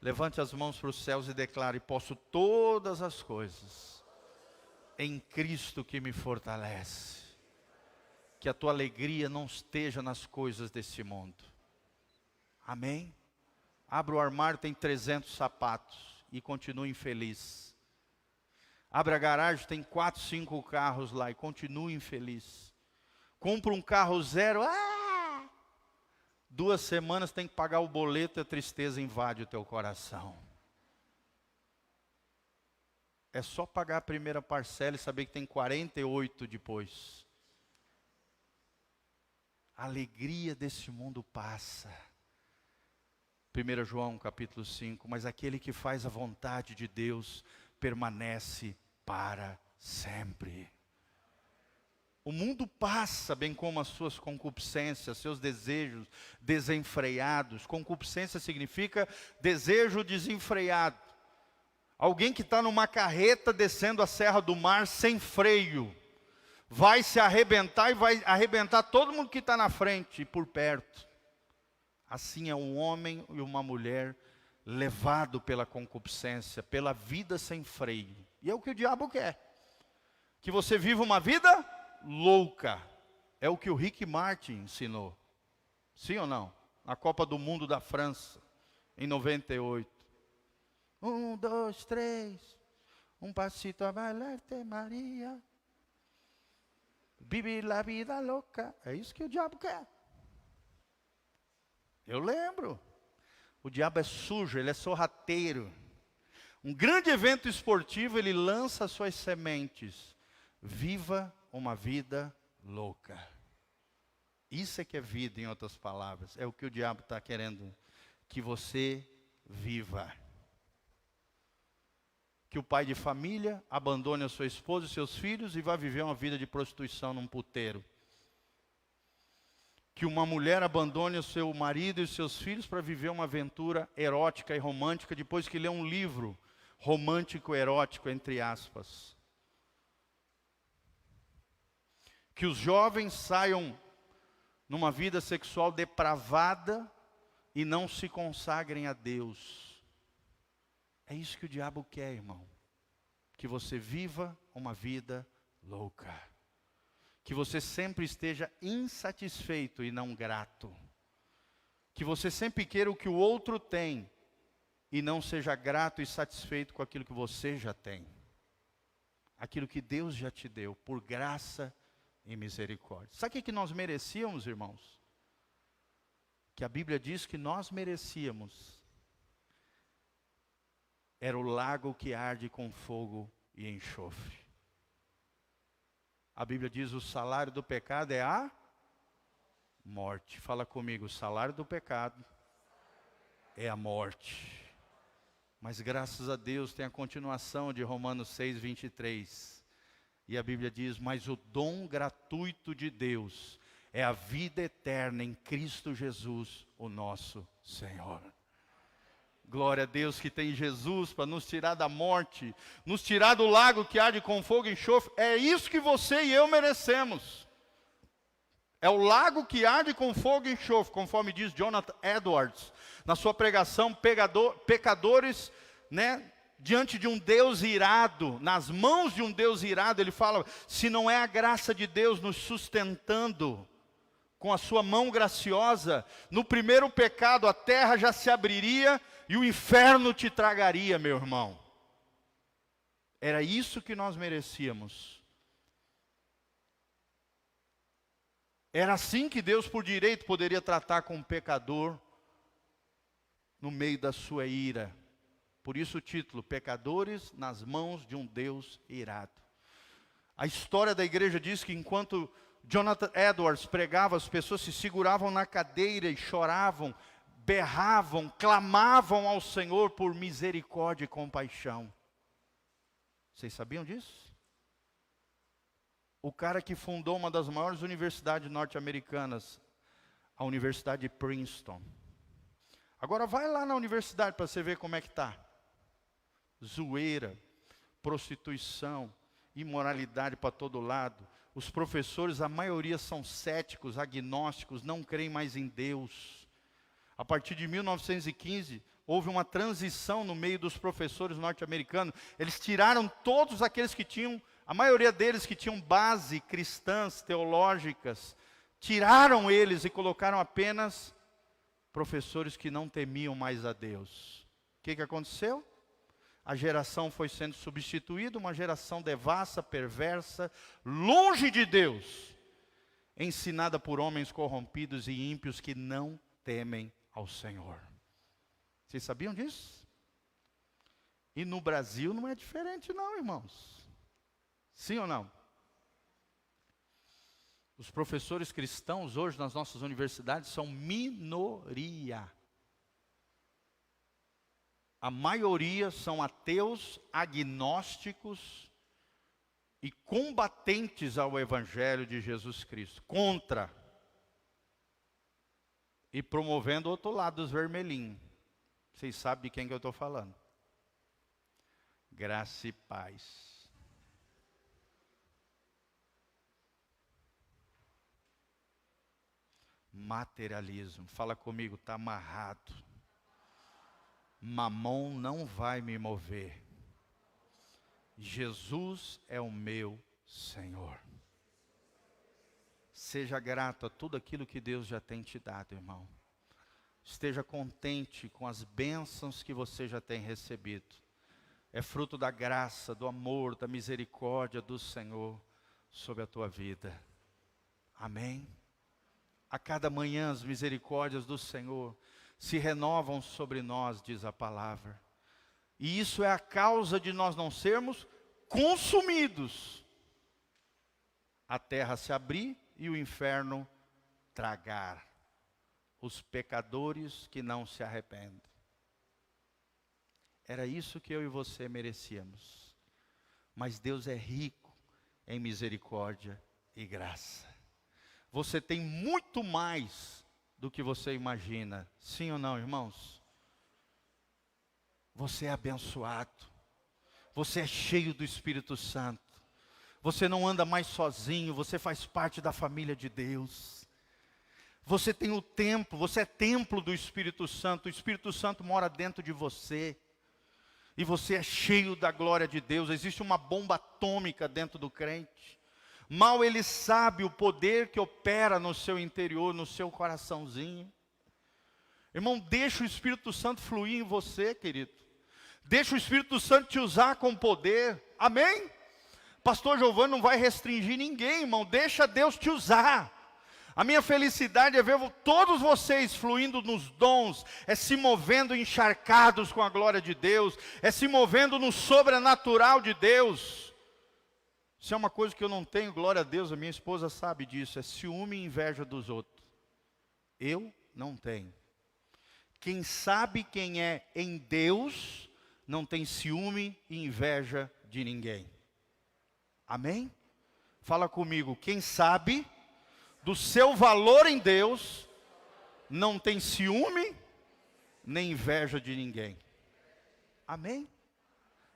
Levante as mãos para os céus e declare, posso todas as coisas em Cristo que me fortalece. Que a tua alegria não esteja nas coisas desse mundo. Amém? Abra o armário, tem 300 sapatos e continue infeliz. Abra a garagem, tem 4, 5 carros lá e continue infeliz. compra um carro zero, 2 semanas tem que pagar o boleto e a tristeza invade o teu coração. É só pagar a primeira parcela e saber que tem 48 depois. A alegria desse mundo passa. 1 João capítulo 5, mas aquele que faz a vontade de Deus permanece para sempre. O mundo passa, bem como as suas concupiscências, seus desejos desenfreados. Concupiscência significa desejo desenfreado. Alguém que está numa carreta descendo a Serra do Mar sem freio. Vai se arrebentar e vai arrebentar todo mundo que está na frente e por perto. Assim é um homem e uma mulher levado pela concupiscência, pela vida sem freio. E é o que o diabo quer. Que você viva uma vida louca. É o que o Rick Martin ensinou. Sim ou não? Na Copa do Mundo da França, em 98. 1, 2, 3. Um passito a bailarte, Maria. Vive la vida louca. É isso que o diabo quer. Eu lembro. O diabo é sujo, ele é sorrateiro. Um grande evento esportivo, ele lança suas sementes. Viva uma vida louca. Isso é que é vida, em outras palavras. É o que o diabo está querendo que você viva. Que o pai de família abandone a sua esposa e seus filhos e vá viver uma vida de prostituição num puteiro. Que uma mulher abandone o seu marido e os seus filhos para viver uma aventura erótica e romântica depois que lê um livro romântico erótico, entre aspas. Que os jovens saiam numa vida sexual depravada e não se consagrem a Deus. É isso que o diabo quer, irmão. Que você viva uma vida louca. Que você sempre esteja insatisfeito e não grato. Que você sempre queira o que o outro tem e não seja grato e satisfeito com aquilo que você já tem. Aquilo que Deus já te deu, por graça e misericórdia. Sabe o que nós merecíamos, irmãos? Que a Bíblia diz que nós merecíamos. Era o lago que arde com fogo e enxofre. A Bíblia diz: o salário do pecado é a morte. Fala comigo: o salário do pecado é a morte. Mas graças a Deus tem a continuação de Romanos 6, 23. E a Bíblia diz: mas o dom gratuito de Deus é a vida eterna em Cristo Jesus, o nosso Senhor. Glória a Deus que tem Jesus para nos tirar da morte, nos tirar do lago que arde com fogo e enxofre. É isso que você e eu merecemos. É o lago que arde com fogo e enxofre, conforme diz Jonathan Edwards, na sua pregação, pecadores, diante de um Deus irado, nas mãos de um Deus irado. Ele fala: se não é a graça de Deus nos sustentando, com a sua mão graciosa, no primeiro pecado a terra já se abriria e o inferno te tragaria, meu irmão. Era isso que nós merecíamos. Era assim que Deus, por direito, poderia tratar com um pecador no meio da sua ira. Por isso o título: Pecadores nas mãos de um Deus irado. A história da igreja diz que enquanto Jonathan Edwards pregava, as pessoas se seguravam na cadeira e choravam, berravam, clamavam ao Senhor por misericórdia e compaixão. Vocês sabiam disso? O cara que fundou uma das maiores universidades norte-americanas, a Universidade de Princeton. Agora vai lá na universidade para você ver como é que está. Zoeira, prostituição, imoralidade para todo lado. Os professores, a maioria são céticos, agnósticos, não creem mais em Deus. A partir de 1915, houve uma transição no meio dos professores norte-americanos. Eles tiraram todos aqueles que tinham, a maioria deles que tinham base cristãs, teológicas, tiraram eles e colocaram apenas professores que não temiam mais a Deus. O que aconteceu? A geração foi sendo substituída, uma geração devassa, perversa, longe de Deus. ensinada por homens corrompidos e ímpios que não temem ao Senhor. Vocês sabiam disso? E no Brasil não é diferente não, irmãos. Sim ou não? Os professores cristãos hoje nas nossas universidades são minoria. A maioria são ateus, agnósticos e combatentes ao Evangelho de Jesus Cristo. Contra. E promovendo o outro lado dos vermelhinhos. Vocês sabem de quem que eu estou falando. Graça e paz. Materialismo. Fala comigo, está amarrado. Mamon não vai me mover. Jesus é o meu Senhor. Seja grato a tudo aquilo que Deus já tem te dado, irmão. Esteja contente com as bênçãos que você já tem recebido. É fruto da graça, do amor, da misericórdia do Senhor sobre a tua vida. Amém? A cada manhã as misericórdias do Senhor se renovam sobre nós, diz a palavra. E isso é a causa de nós não sermos consumidos. A terra se abrir e o inferno tragar os pecadores que não se arrependem. Era isso que eu e você merecíamos. Mas Deus é rico em misericórdia e graça. Você tem muito mais do que você imagina. Sim ou não, irmãos? Você é abençoado. Você é cheio do Espírito Santo. Você não anda mais sozinho, você faz parte da família de Deus. Você tem o templo, você é templo do Espírito Santo. O Espírito Santo mora dentro de você. E você é cheio da glória de Deus. Existe uma bomba atômica dentro do crente. Mal ele sabe o poder que opera no seu interior, no seu coraçãozinho. Irmão, deixa o Espírito Santo fluir em você, querido. Deixa o Espírito Santo te usar com poder. Amém? Pastor Giovanni não vai restringir ninguém, irmão. Deixa Deus te usar. A minha felicidade é ver todos vocês fluindo nos dons, é se movendo encharcados com a glória de Deus, é se movendo no sobrenatural de Deus. Isso é uma coisa que eu não tenho, glória a Deus, a minha esposa sabe disso, é ciúme e inveja dos outros. Eu não tenho. Quem sabe quem é em Deus, não tem ciúme e inveja de ninguém. Amém? Fala comigo, quem sabe do seu valor em Deus, não tem ciúme, nem inveja de ninguém. Amém?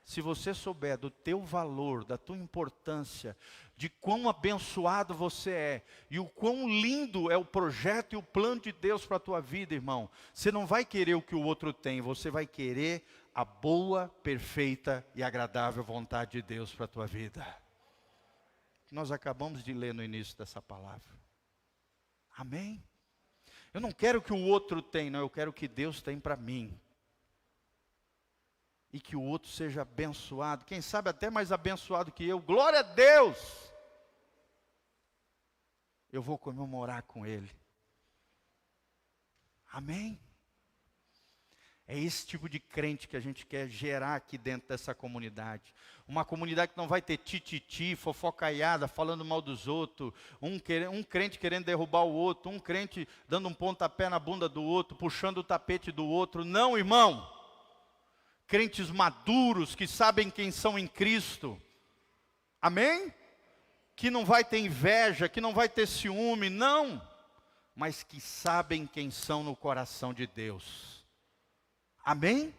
Se você souber do teu valor, da tua importância, de quão abençoado você é, e o quão lindo é o projeto e o plano de Deus para a tua vida, irmão, você não vai querer o que o outro tem, você vai querer a boa, perfeita e agradável vontade de Deus para a tua vida. Nós acabamos de ler no início dessa palavra. Amém? Eu não quero o que o outro tem, não, eu quero o que Deus tem para mim. E que o outro seja abençoado, quem sabe até mais abençoado que eu. Glória a Deus! Eu vou comemorar com ele. Amém? É esse tipo de crente que a gente quer gerar aqui dentro dessa comunidade. Uma comunidade que não vai ter tititi, fofocaiada, falando mal dos outros. Um crente querendo derrubar o outro. Um crente dando um pontapé na bunda do outro, puxando o tapete do outro. Não, irmão. Crentes maduros que sabem quem são em Cristo. Amém? Que não vai ter inveja, que não vai ter ciúme, não. Mas que sabem quem são no coração de Deus. Amém?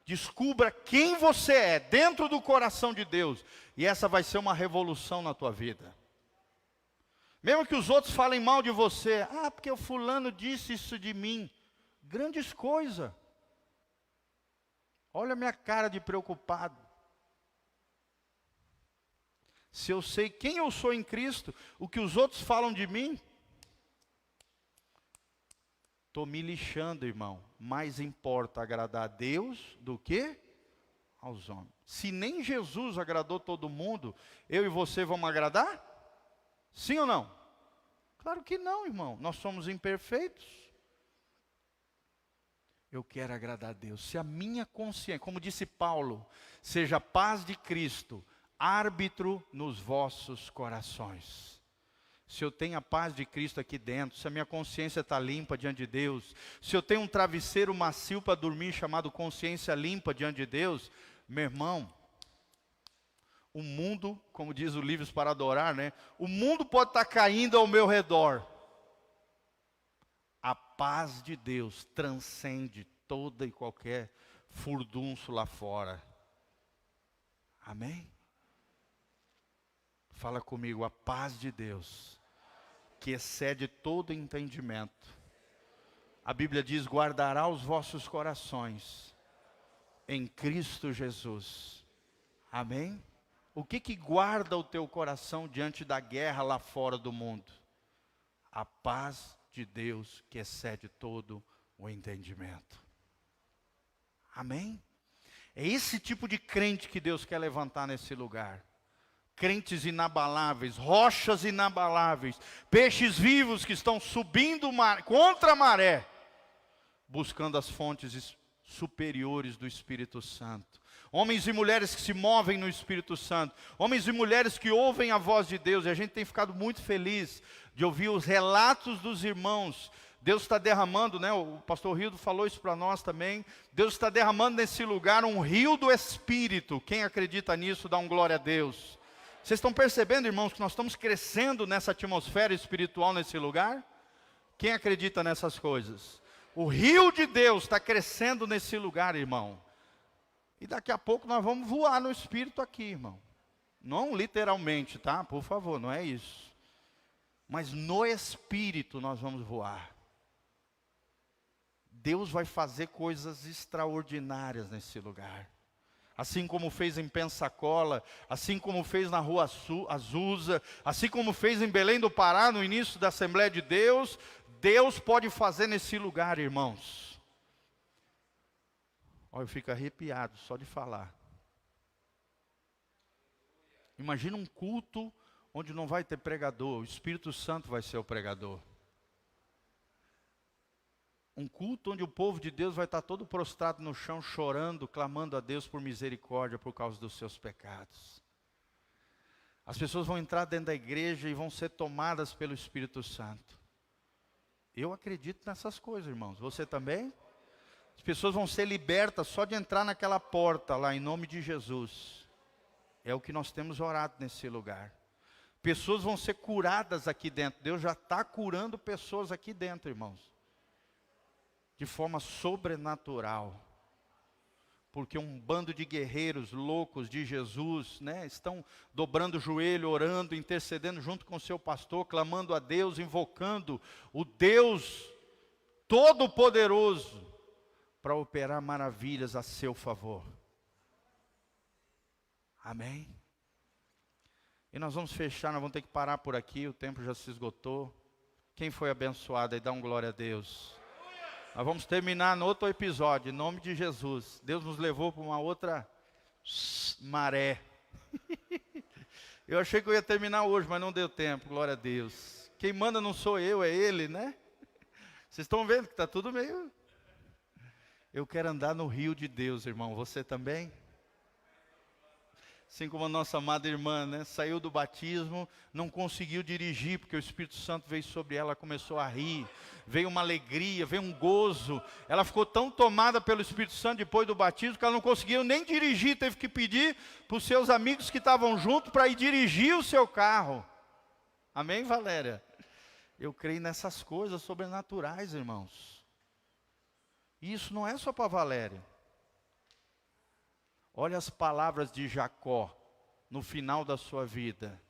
Descubra quem você é dentro do coração de Deus. E essa vai ser uma revolução na tua vida. Mesmo que os outros falem mal de você. Ah, porque o fulano disse isso de mim. Grandes coisas. Olha a minha cara de preocupado. Se eu sei quem eu sou em Cristo, o que os outros falam de mim, estou me lixando, irmão. Mais importa agradar a Deus do que aos homens. Se nem Jesus agradou todo mundo, eu e você vamos agradar? Sim ou não? Claro que não, irmão. Nós somos imperfeitos. Eu quero agradar a Deus. Se a minha consciência, como disse Paulo, seja a paz de Cristo, árbitro nos vossos corações. Se eu tenho a paz de Cristo aqui dentro, se a minha consciência está limpa diante de Deus, se eu tenho um travesseiro macio para dormir chamado consciência limpa diante de Deus, meu irmão, o mundo, como diz o Livros para Adorar, né? O mundo pode estar caindo ao meu redor. A paz de Deus transcende toda e qualquer furdunço lá fora. Amém? Fala comigo, a paz de Deus, que excede todo entendimento. A Bíblia diz, guardará os vossos corações em Cristo Jesus. Amém? O que guarda o teu coração diante da guerra lá fora do mundo? A paz de Deus que excede todo o entendimento. Amém? É esse tipo de crente que Deus quer levantar nesse lugar. Crentes inabaláveis, rochas inabaláveis, peixes vivos que estão subindo contra a maré, buscando as fontes superiores do Espírito Santo. Homens e mulheres que se movem no Espírito Santo. Homens e mulheres que ouvem a voz de Deus. E a gente tem ficado muito feliz de ouvir os relatos dos irmãos. Deus está derramando, né? O pastor Rildo falou isso para nós também. Deus está derramando nesse lugar um rio do Espírito. Quem acredita nisso, dá um glória a Deus. Vocês estão percebendo, irmãos, que nós estamos crescendo nessa atmosfera espiritual nesse lugar? Quem acredita nessas coisas? O rio de Deus está crescendo nesse lugar, irmão. E daqui a pouco nós vamos voar no Espírito aqui, irmão. Não literalmente, tá? Por favor, não é isso. Mas no Espírito nós vamos voar. Deus vai fazer coisas extraordinárias nesse lugar. Assim como fez em Pensacola, assim como fez na Rua Azusa, assim como fez em Belém do Pará, no início da Assembleia de Deus, Deus pode fazer nesse lugar, irmãos. Olha, eu fico arrepiado só de falar. Imagina um culto onde não vai ter pregador, o Espírito Santo vai ser o pregador. Um culto onde o povo de Deus vai estar todo prostrado no chão, chorando, clamando a Deus por misericórdia por causa dos seus pecados. As pessoas vão entrar dentro da igreja e vão ser tomadas pelo Espírito Santo. Eu acredito nessas coisas, irmãos. Você também? As pessoas vão ser libertas só de entrar naquela porta lá, em nome de Jesus. É o que nós temos orado nesse lugar. Pessoas vão ser curadas aqui dentro. Deus já está curando pessoas aqui dentro, irmãos. De forma sobrenatural. Porque um bando de guerreiros loucos de Jesus, né, estão dobrando o joelho, orando, intercedendo junto com o seu pastor, clamando a Deus, invocando o Deus Todo-Poderoso, para operar maravilhas a seu favor. Amém? E nós vamos fechar, nós vamos ter que parar por aqui, o tempo já se esgotou. Quem foi abençoado aí, dá um glória a Deus. Nós vamos terminar no outro episódio, em nome de Jesus. Deus nos levou para uma outra maré. Eu achei que eu ia terminar hoje, mas não deu tempo, glória a Deus. Quem manda não sou eu, é Ele, né? Vocês estão vendo que está tudo meio... Eu quero andar no rio de Deus, irmão. Você também? Assim como a nossa amada irmã, né? Saiu do batismo, não conseguiu dirigir, porque o Espírito Santo veio sobre ela, começou a rir. Veio uma alegria, veio um gozo. Ela ficou tão tomada pelo Espírito Santo depois do batismo, que ela não conseguiu nem dirigir. Teve que pedir para os seus amigos que estavam junto para ir dirigir o seu carro. Amém, Valéria? Eu creio nessas coisas sobrenaturais, irmãos. E isso não é só para Valéria. Olha as palavras de Jacó no final da sua vida.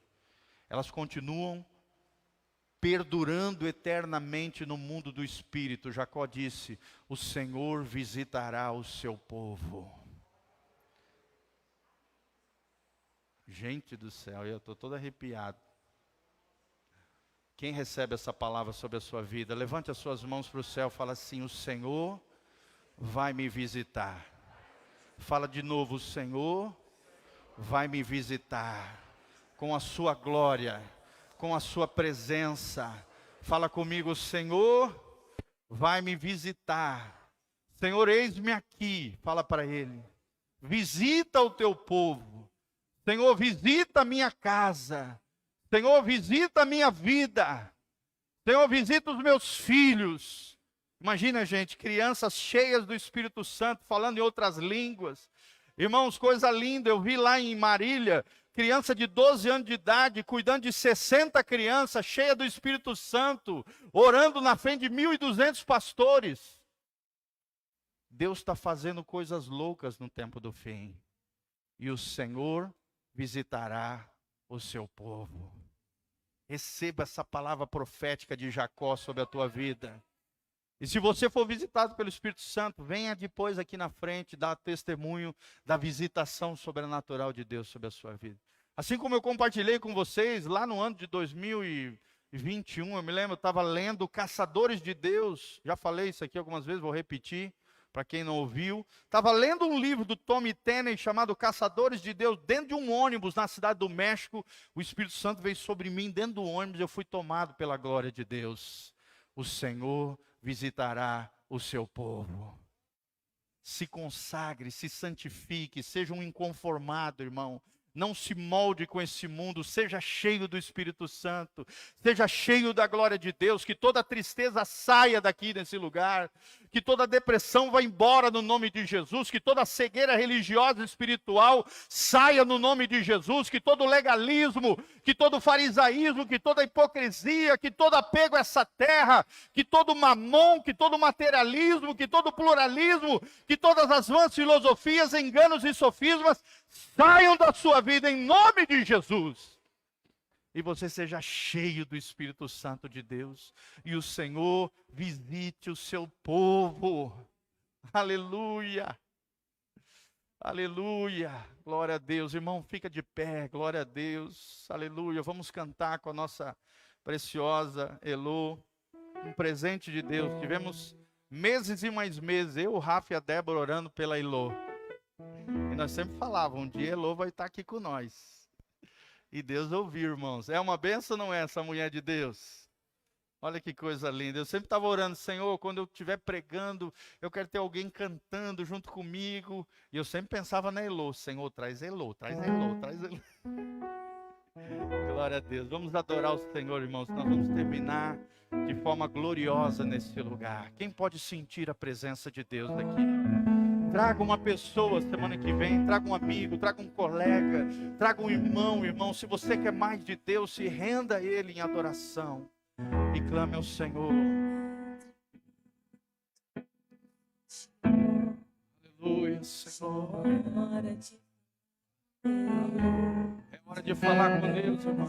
Elas continuam perdurando eternamente no mundo do Espírito. Jacó disse: o Senhor visitará o seu povo. Gente do céu, eu estou todo arrepiado. Quem recebe essa palavra sobre a sua vida? Levante as suas mãos para o céu e fala assim: o Senhor vai me visitar. Fala de novo: o Senhor vai me visitar com a sua glória, com a sua presença, Fala comigo, Senhor, vai me visitar. Senhor, eis-me aqui. Fala para ele. Visita o teu povo. Senhor, visita a minha casa. Senhor, visita a minha vida. Senhor, visita os meus filhos. Imagina, gente, crianças cheias do Espírito Santo, falando em outras línguas. Irmãos, coisa linda, eu vi lá em Marília, criança de 12 anos de idade, cuidando de 60 crianças, cheia do Espírito Santo, orando na frente de 1.200 pastores. Deus está fazendo coisas loucas no tempo do fim. E o Senhor visitará o seu povo. Receba essa palavra profética de Jacó sobre a tua vida. E se você for visitado pelo Espírito Santo, venha depois aqui na frente dar testemunho da visitação sobrenatural de Deus sobre a sua vida. Assim como eu compartilhei com vocês lá no ano de 2021, eu me lembro, eu estava lendo Caçadores de Deus. Já falei isso aqui algumas vezes, vou repetir para quem não ouviu. Estava lendo um livro do Tommy Tenney chamado Caçadores de Deus, dentro de um ônibus na cidade do México. O Espírito Santo veio sobre mim dentro do ônibus, eu fui tomado pela glória de Deus. O Senhor visitará o seu povo. Se consagre, se santifique, seja um inconformado, irmão. Não se molde com esse mundo, seja cheio do Espírito Santo, seja cheio da glória de Deus, que toda tristeza saia daqui nesse lugar, que toda depressão vá embora no nome de Jesus, que toda cegueira religiosa e espiritual saia no nome de Jesus, que todo legalismo, que todo farisaísmo, que toda hipocrisia, que todo apego a essa terra, que todo mamon, que todo materialismo, que todo pluralismo, que todas as vãs filosofias, enganos e sofismas saiam da sua vida em nome de Jesus. E você seja cheio do Espírito Santo de Deus. E o Senhor visite o seu povo. Aleluia. Aleluia. Glória a Deus. Irmão, fica de pé. Glória a Deus. Aleluia. Vamos cantar com a nossa preciosa Elô. Um presente de Deus. Tivemos meses e mais meses, eu, o Rafa e a Débora orando pela Elô. E nós sempre falávamos, um dia Elô vai estar aqui com nós. E Deus ouviu, irmãos. É uma benção ou não é essa mulher de Deus? Olha que coisa linda. Eu sempre estava orando, Senhor, quando eu estiver pregando, eu quero ter alguém cantando junto comigo. E eu sempre pensava na Elô. Senhor, traz Elô, traz Elô, traz Elô. Glória a Deus. Vamos adorar o Senhor, irmãos. Nós vamos terminar de forma gloriosa nesse lugar. Quem pode sentir a presença de Deus aqui? Traga uma pessoa semana que vem, traga um amigo, traga um colega, traga um irmão. Se você quer mais de Deus, se renda a Ele em adoração e clame ao Senhor. Aleluia, Senhor. É hora de falar com Deus, irmão.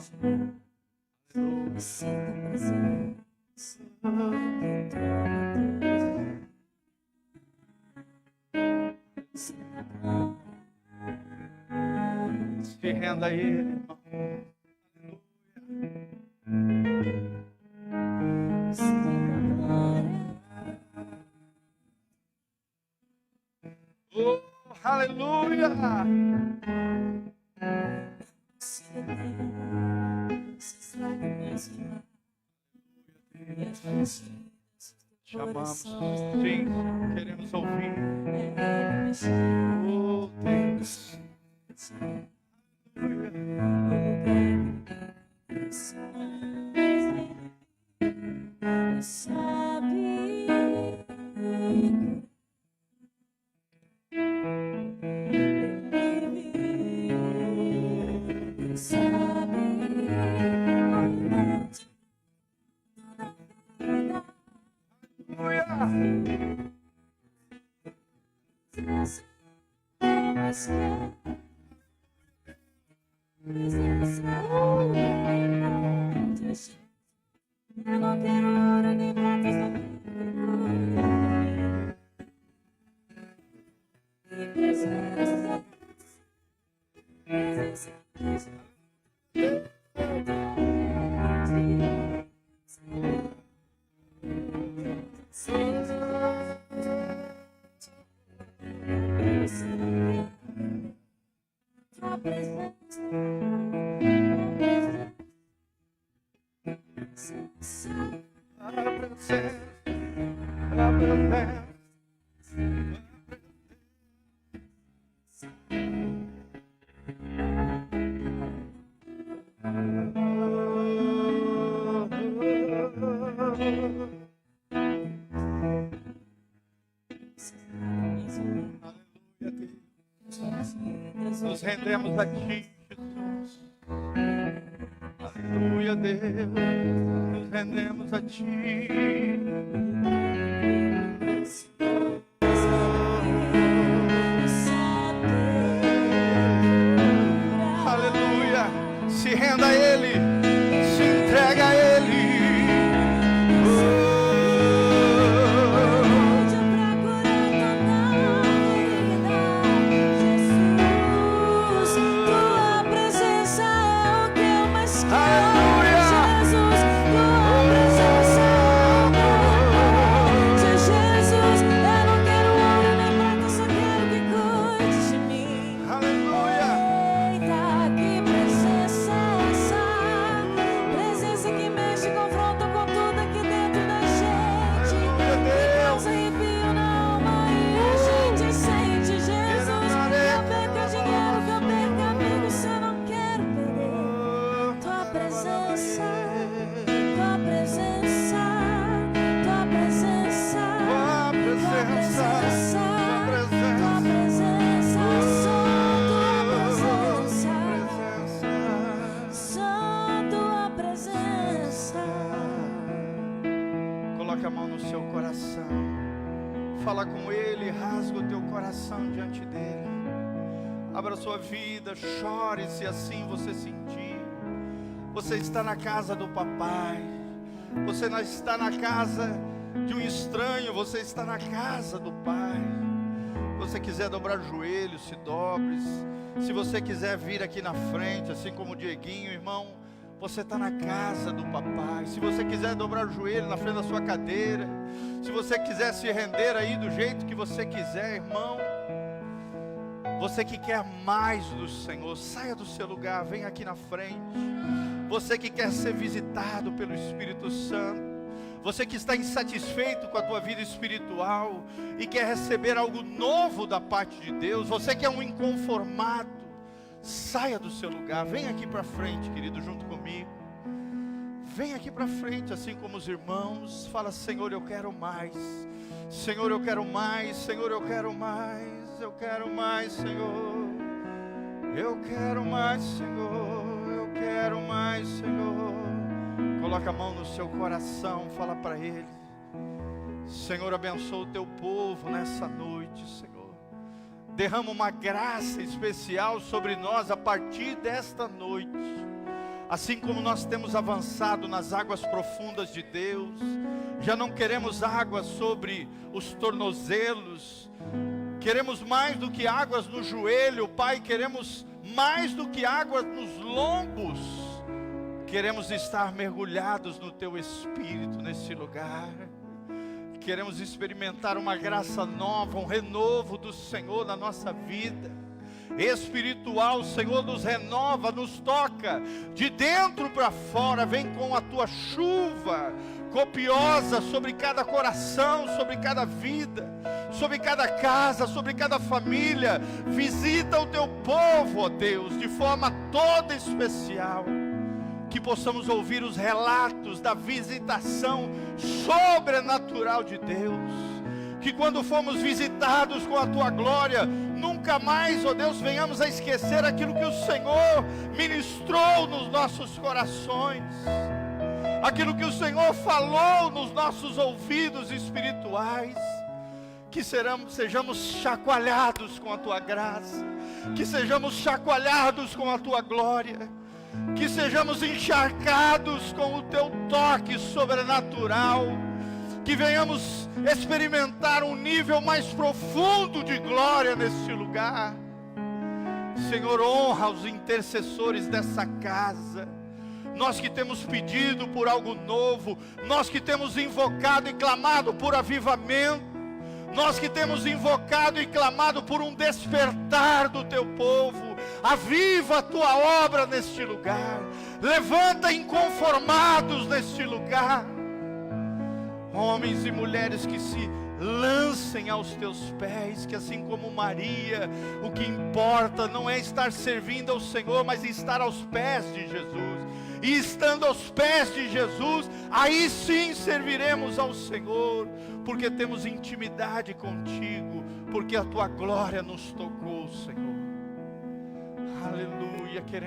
Se renda a Ele, irmão. Oh, aleluia! Chamamos, sim, queremos ouvir. Oh, Deus. presença, tua presença. Nos rendemos a Ti, Jesus. Aleluia, Deus. Nos rendemos a Ti. Aleluia. Se renda a Ele. Se entrega a Ele. Coloque a mão no seu coração. Fala com Ele, rasga o teu coração diante dEle. Abra a sua vida, chore se assim você sentir. Você está na casa do papai. Você não está na casa de um estranho, você está na casa do Pai. Se você quiser dobrar joelhos, se dobre. Se você quiser vir aqui na frente, assim como o Dieguinho, irmão, você está na casa do papai. Se você quiser dobrar o joelho na frente da sua cadeira, se você quiser se render aí do jeito que você quiser, irmão, você que quer mais do Senhor, saia do seu lugar, vem aqui na frente. Você que quer ser visitado pelo Espírito Santo, você que está insatisfeito com a tua vida espiritual e quer receber algo novo da parte de Deus, você que é um inconformado, saia do seu lugar, vem aqui para frente, querido, junto comigo. Vem aqui para frente, assim como os irmãos. Fala: Senhor, eu quero mais. Senhor, eu quero mais. Senhor, eu quero mais. Eu quero mais, Senhor. Eu quero mais, Senhor. Eu quero mais, Senhor. Coloca a mão no seu coração, fala para Ele. Senhor, abençoa o teu povo nessa noite, Senhor. Derrama uma graça especial sobre nós a partir desta noite. Assim como nós temos avançado nas águas profundas de Deus, já não queremos águas sobre os tornozelos, queremos mais do que águas no joelho, Pai, queremos mais do que águas nos lombos, queremos estar mergulhados no Teu Espírito nesse lugar. Queremos experimentar uma graça nova, um renovo do Senhor na nossa vida espiritual. O Senhor nos renova, nos toca de dentro para fora. Vem com a tua chuva copiosa sobre cada coração, sobre cada vida, sobre cada casa, sobre cada família. Visita o teu povo, ó Deus, de forma toda especial. Que possamos ouvir os relatos da visitação sobrenatural de Deus. Que quando fomos visitados com a Tua glória, nunca mais, ó Deus, venhamos a esquecer aquilo que o Senhor ministrou nos nossos corações. Aquilo que o Senhor falou nos nossos ouvidos espirituais. Que sejamos chacoalhados com a Tua graça. Que sejamos chacoalhados com a Tua glória. Que sejamos encharcados com o Teu toque sobrenatural. Que venhamos experimentar um nível mais profundo de glória neste lugar. Senhor, honra os intercessores dessa casa. Nós que temos pedido por algo novo, nós que temos invocado e clamado por avivamento, nós que temos invocado e clamado por um despertar do Teu povo. Aviva a Tua obra neste lugar. Levanta inconformados neste lugar. homens e mulheres que se lancem aos teus pés, que assim como Maria, o que importa não é estar servindo ao Senhor, mas estar aos pés de Jesus. E estando aos pés de Jesus, aí sim serviremos ao Senhor, porque temos intimidade contigo, porque a tua glória nos tocou, Senhor. Aleluia, queremos